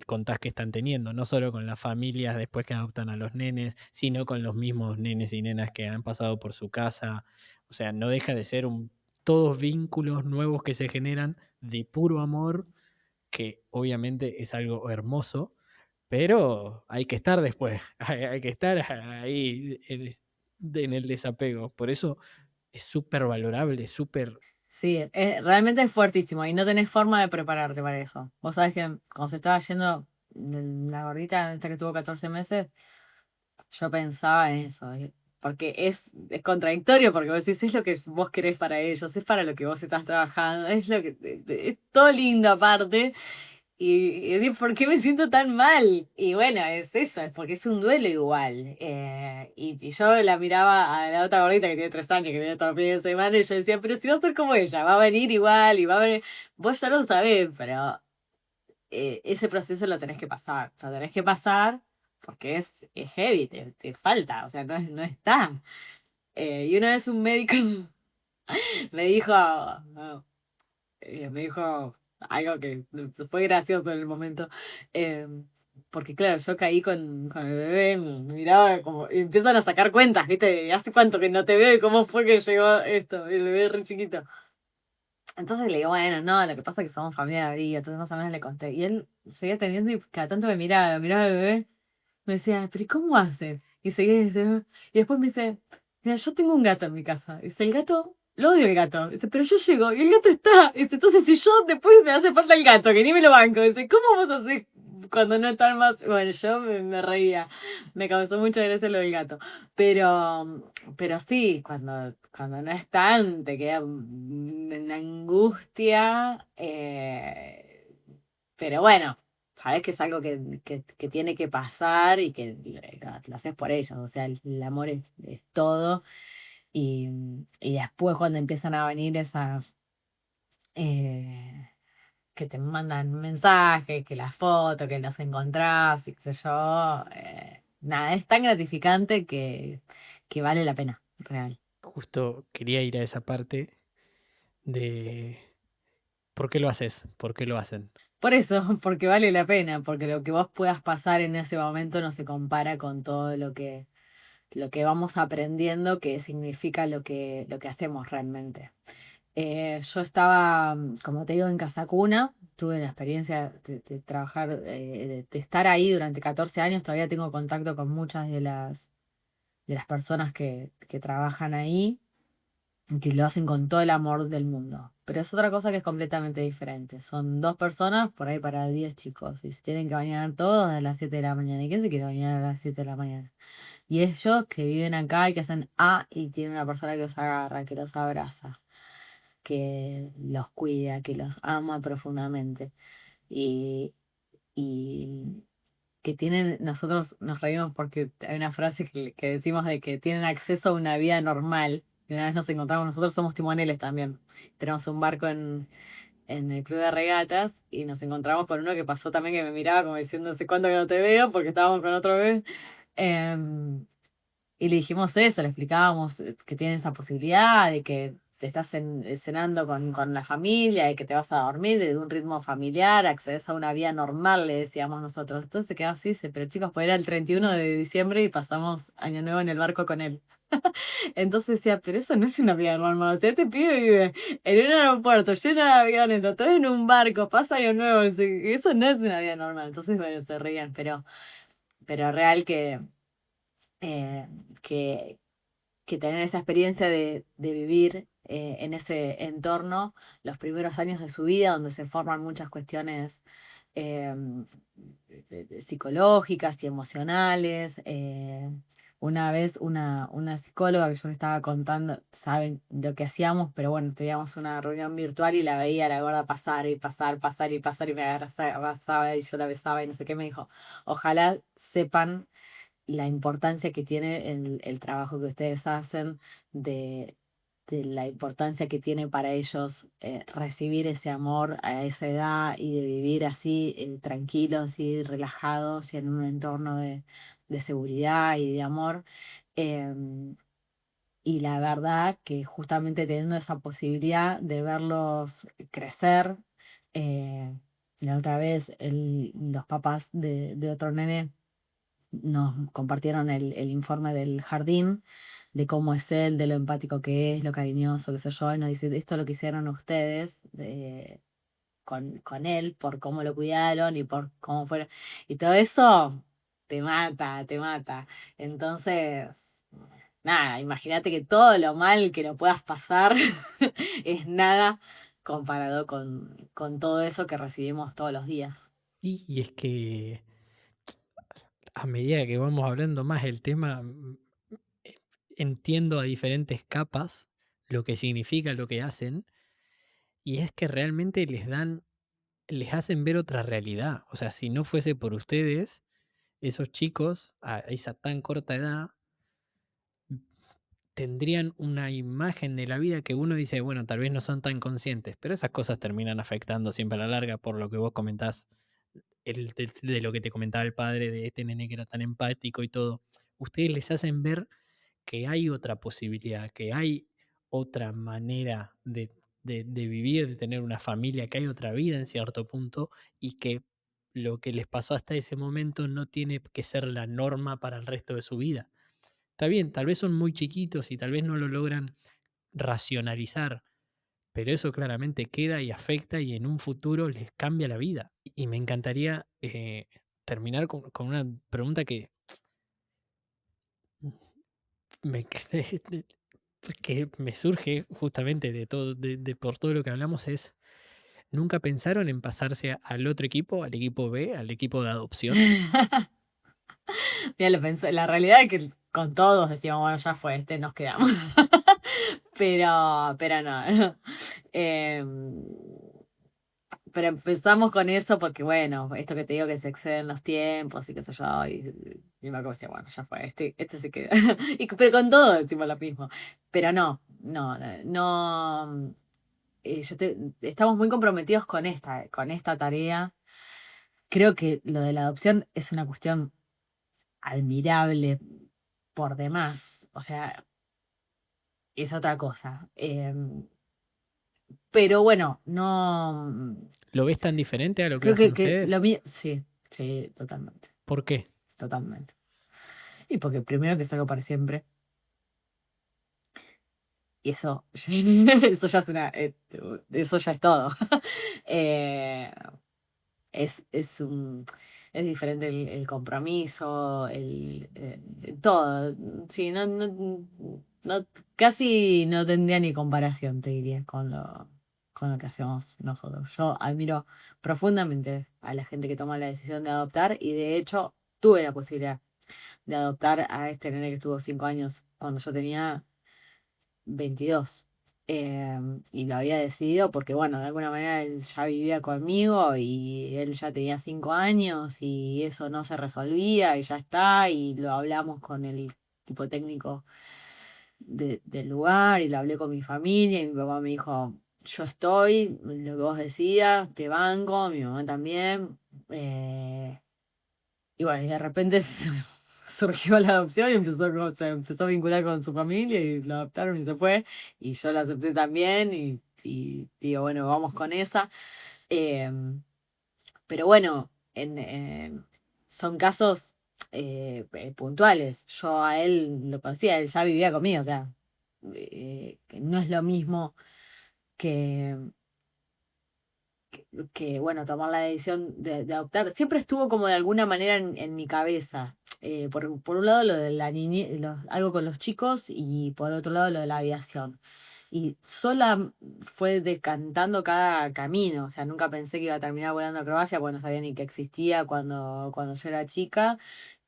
contás que están teniendo, no solo con las familias después que adoptan a los nenes, sino con los mismos nenes y nenas que han pasado por su casa. O sea, no deja de ser todos vínculos nuevos que se generan de puro amor, que obviamente es algo hermoso, pero hay que estar después, hay que estar ahí en el desapego. Por eso es súper valorable, súper... Sí, realmente es fuertísimo y no tenés forma de prepararte para eso. Vos sabés que cuando se estaba yendo la gordita, esta que tuvo 14 meses, yo pensaba en eso, porque es contradictorio, porque vos decís, es lo que vos querés para ellos, es para lo que vos estás trabajando, es lo que es todo lindo aparte, y decís, ¿por qué me siento tan mal? Y bueno, es eso, es porque es un duelo igual. Y yo la miraba a la otra gordita que tiene 3 años, que viene todos los fines de semana, y yo decía, pero si va a ser como ella, va a venir igual, y va a venir, vos ya lo sabés, pero ese proceso lo tenés que pasar. Lo tenés que pasar porque es heavy, te falta, o sea, no está. Y una vez un médico me dijo, me dijo algo que fue gracioso en el momento. eh, Porque claro, yo caí con el bebé, me miraba como, y empiezan a sacar cuentas, ¿viste? ¿Hace cuánto que no te veo y cómo fue que llegó esto? El bebé es re chiquito. Entonces le digo, bueno, no, lo que pasa es que somos familia de abrigo, entonces más o menos le conté. Y él seguía teniendo y cada tanto miraba al bebé, me decía, pero ¿y cómo hacen? Y seguía diciendo, y después me dice, mira, yo tengo un gato en mi casa. Dice, el gato, lo odio el gato. Dice, pero yo llego y el gato está. Dice, entonces si yo después me hace falta el gato, que ni me lo banco. Dice, ¿cómo vos haces cuando no están más? Bueno, yo me reía. Me causó mucha gracia lo del gato. Pero sí, cuando no están, te queda una angustia. Pero bueno, sabes que es algo que tiene que pasar y que lo haces por ellos. O sea, el amor es todo. Y después cuando empiezan a venir esas eh, que te mandan mensajes, que la foto, que los encontrás, y qué sé yo. Nada, es tan gratificante que vale la pena, real. Justo quería ir a esa parte de por qué lo haces, por qué lo hacen. Por eso, porque vale la pena, porque lo que vos puedas pasar en ese momento no se compara con todo lo que vamos aprendiendo, que significa lo que hacemos realmente. Yo estaba, como te digo, en Casa Cuna, tuve la experiencia de trabajar, de estar ahí durante 14 años, todavía tengo contacto con muchas de las personas que trabajan ahí, y que lo hacen con todo el amor del mundo. Pero es otra cosa que es completamente diferente. Son 2 personas por ahí para 10 chicos, y se tienen que bañar todos a las 7 de la mañana. ¿Y quién se quiere bañar a las 7 de la mañana? Y ellos que viven acá y que hacen y tienen una persona que los agarra, que los abraza, que los cuida, que los ama profundamente. Y, y que tienen, nosotros nos reímos porque hay una frase que decimos de que tienen acceso a una vida normal. Y una vez nos encontramos, nosotros somos timoneles también. Tenemos un barco en el club de regatas y nos encontramos con uno que pasó también que me miraba como diciendo, ¿hace cuánto que no te veo? Porque estábamos con otro bebé. Em, y le dijimos eso, le explicábamos que tienen esa posibilidad de que te estás cenando con la familia, de que te vas a dormir, de un ritmo familiar, accedes a una vida normal, le decíamos nosotros. Entonces se quedó así, dice, pero chicos, pues era el 31 de diciembre y pasamos Año Nuevo en el barco con él. Entonces decía, pero eso no es una vida normal. O sea, este pibe vive en un aeropuerto lleno de aviones, todo en un barco, pasa Año Nuevo. Eso no es una vida normal. Entonces, bueno, se reían, pero real eh, que, que tener esa experiencia de vivir en ese entorno los primeros años de su vida, donde se forman muchas cuestiones psicológicas y emocionales. Una vez una psicóloga que yo le estaba contando, saben lo que hacíamos, pero bueno, teníamos una reunión virtual y la veía a la gorda pasar y pasar, pasar y pasar y me abrazaba y yo la besaba y no sé qué, me dijo, ojalá sepan la importancia que tiene el trabajo que ustedes hacen, de la importancia que tiene para ellos recibir ese amor a esa edad y de vivir así tranquilos y relajados y en un entorno de seguridad y de amor. Em, y la verdad que justamente teniendo esa posibilidad de verlos crecer, eh, la otra vez los papás de otro nene nos compartieron el informe del jardín, de cómo es él, de lo empático que es, lo cariñoso, qué sé yo, y nos dice, esto es lo que hicieron ustedes con él, por cómo lo cuidaron y por cómo fueron. Y todo eso te mata, te mata. Entonces, nada, imagínate que todo lo mal que lo puedas pasar es nada comparado con todo eso que recibimos todos los días. Y es que a medida que vamos hablando más el tema, eh, entiendo a diferentes capas lo que significa lo que hacen, y es que realmente les hacen ver otra realidad. O sea, si no fuese por ustedes, esos chicos a esa tan corta edad tendrían una imagen de la vida que uno dice, bueno, tal vez no son tan conscientes, pero esas cosas terminan afectando siempre a la larga por lo que vos comentás, de lo que te comentaba el padre de este nene que era tan empático y todo. Ustedes les hacen ver que hay otra posibilidad, que hay otra manera de vivir, de tener una familia, que hay otra vida en cierto punto y que lo que les pasó hasta ese momento no tiene que ser la norma para el resto de su vida. Está bien, tal vez son muy chiquitos y tal vez no lo logran racionalizar, pero eso claramente queda y afecta y en un futuro les cambia la vida. Y me encantaría terminar con una pregunta que me, que me surge justamente de todo, por todo lo que hablamos es, ¿nunca pensaron en pasarse al otro equipo, al equipo B, al equipo de adopción? Ya lo pensé, la realidad es que con todos decíamos, bueno, ya fue, nos quedamos. Pero no. Em, pero empezamos con eso porque, bueno, esto que te digo que se exceden los tiempos y qué sé yo, y me decía, bueno, ya fue, este se queda. Pero con todo decimos lo mismo. Pero no. Estamos muy comprometidos con esta tarea. Creo que lo de la adopción es una cuestión admirable por demás. O sea, es otra cosa. Pero bueno, no. ¿Lo ves tan diferente a lo que Creo hacen que lo ustedes? mío. Sí, sí, totalmente. ¿Por qué? Totalmente. Y porque primero que es algo para siempre. Y eso, eso ya es eso ya es todo. Eh, es diferente el compromiso, todo. Sí, casi no tendría ni comparación, te diría, con lo que hacemos nosotros. Yo admiro profundamente a la gente que toma la decisión de adoptar y de hecho tuve la posibilidad de adoptar a este nene que estuvo 5 años cuando yo tenía 22. Y lo había decidido porque, bueno, de alguna manera él ya vivía conmigo y él ya tenía 5 años y eso no se resolvía y ya está. Y lo hablamos con el equipo técnico del lugar y lo hablé con mi familia y mi papá me dijo, yo estoy, lo que vos decías, te banco, mi mamá también. Y bueno, y de repente surgió la adopción y se empezó a vincular con su familia y lo adoptaron y se fue. Y yo la acepté también y digo, bueno, vamos con esa. Em, pero bueno, son casos puntuales. Yo a él lo conocía, él ya vivía conmigo, o sea, que no es lo mismo que bueno, tomar la decisión de adoptar, siempre estuvo como de alguna manera en mi cabeza. Por un lado lo de la algo con los chicos y por otro lado lo de la aviación. y sola fue decantando cada camino. O sea, nunca pensé que iba a terminar volando a Croacia, porque no sabía ni que existía cuando yo era chica.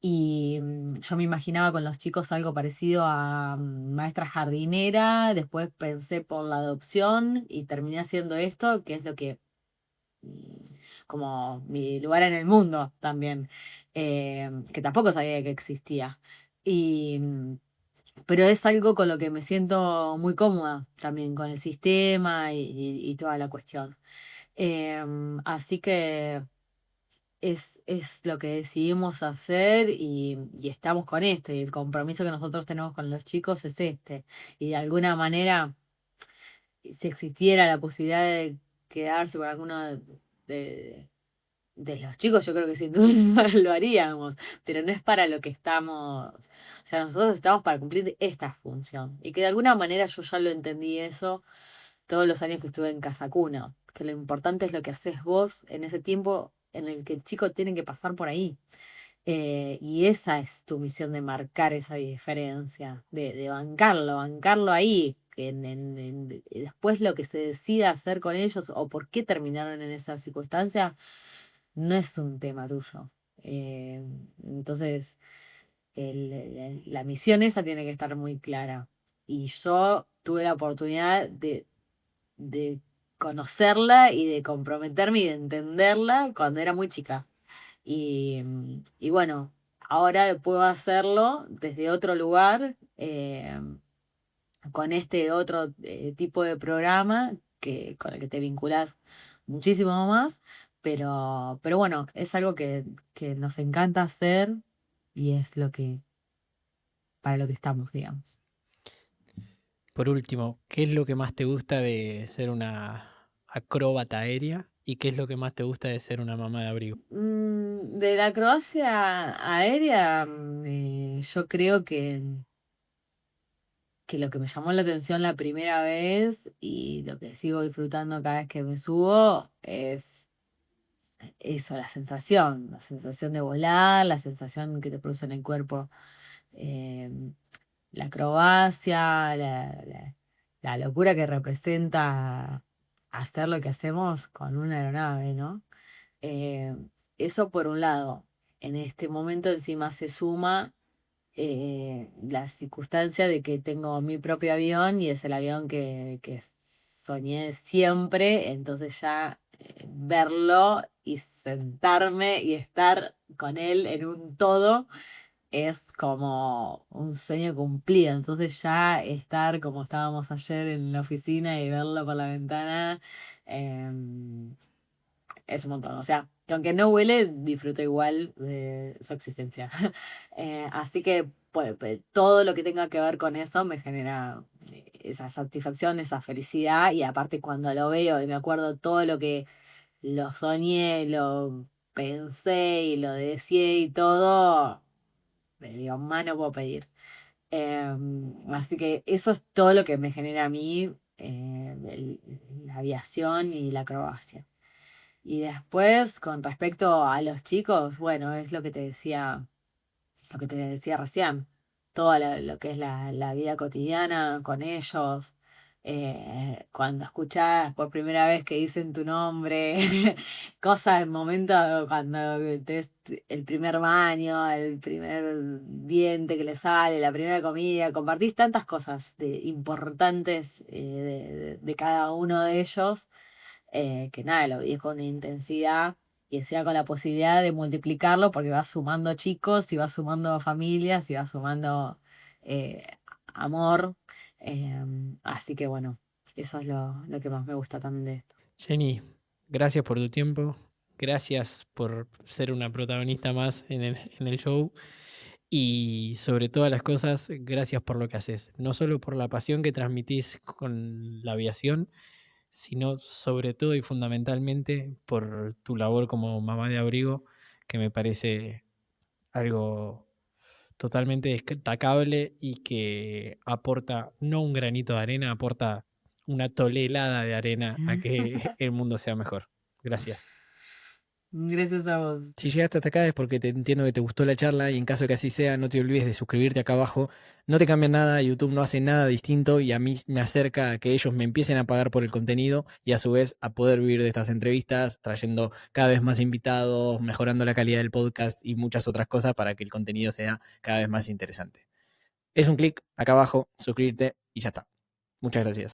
Y yo me imaginaba con los chicos algo parecido a maestra jardinera, después pensé por la adopción y terminé haciendo esto, que es lo que mm, como mi lugar en el mundo también, que tampoco sabía que existía. Y, pero es algo con lo que me siento muy cómoda también, con el sistema y toda la cuestión. Así que es lo que decidimos hacer y estamos con esto. Y el compromiso que nosotros tenemos con los chicos es este. Y de alguna manera, si existiera la posibilidad de quedarse con alguno de, de los chicos, yo creo que sin duda lo haríamos, pero no es para lo que estamos, o sea, nosotros estamos para cumplir esta función y que de alguna manera yo ya lo entendí eso todos los años que estuve en Casa Cuna, que lo importante es lo que haces vos en ese tiempo en el que el chico tiene que pasar por ahí. Y esa es tu misión de marcar esa diferencia, de bancarlo ahí. Que después lo que se decida hacer con ellos o por qué terminaron en esa circunstancia no es un tema tuyo. Eh, entonces, la misión esa tiene que estar muy clara. Y yo tuve la oportunidad de conocerla y de comprometerme y de entenderla cuando era muy chica. Y bueno, ahora puedo hacerlo desde otro lugar, con este otro tipo de programa con el que te vinculas muchísimo más, pero bueno, es algo que nos encanta hacer y es para lo que estamos, digamos. Por último, ¿qué es lo que más te gusta de ser una acróbata aérea y qué es lo que más te gusta de ser una mamá de abrigo? De la Croacia aérea, yo creo que lo que me llamó la atención la primera vez y lo que sigo disfrutando cada vez que me subo es eso, la sensación de volar, la sensación que te produce en el cuerpo, eh, la acrobacia, la locura que representa hacer lo que hacemos con una aeronave, ¿no? Eh, Eso por un lado. En este momento encima se suma la circunstancia de que tengo mi propio avión y es el avión que soñé siempre, entonces ya verlo y sentarme y estar con él en un todo es como un sueño cumplido, entonces ya estar como estábamos ayer en la oficina y verlo por la ventana, em, es un montón. O sea, que aunque no huele, disfruto igual de su existencia. Así que pues, todo lo que tenga que ver con eso me genera esa satisfacción, esa felicidad. Y aparte cuando lo veo y me acuerdo todo lo que lo soñé, lo pensé y lo deseé y todo, me digo, más no puedo pedir. Así que eso es todo lo que me genera a mí la aviación y la acrobacia. Y después, con respecto a los chicos, bueno, es lo que te decía recién, todo lo que es la vida cotidiana con ellos, cuando escuchás por primera vez que dicen tu nombre, cosas, momentos cuando te el primer baño, el primer diente que le sale, la primera comida, compartís tantas cosas importantes de cada uno de ellos que nada, lo vi con una intensidad y encima con la posibilidad de multiplicarlo porque vas sumando chicos y vas sumando familias y vas sumando eh, amor. eh, Así que bueno, eso es lo que más me gusta también de esto. Jenny, gracias por tu tiempo, gracias por ser una protagonista más en el show y sobre todas las cosas, gracias por lo que haces, no solo por la pasión que transmitís con la aviación, sino sobre todo y fundamentalmente por tu labor como mamá de abrigo, que me parece algo totalmente destacable y que aporta no un granito de arena, aporta una tonelada de arena a que el mundo sea mejor. Gracias. Gracias a vos. Si llegaste hasta acá es porque te entiendo que te gustó la charla y en caso de que así sea, no te olvides de suscribirte acá abajo. No te cambia nada, YouTube no hace nada distinto y a mí me acerca a que ellos me empiecen a pagar por el contenido y a su vez a poder vivir de estas entrevistas, trayendo cada vez más invitados, mejorando la calidad del podcast y muchas otras cosas para que el contenido sea cada vez más interesante. Es un clic acá abajo, suscribirte y ya está. Muchas gracias.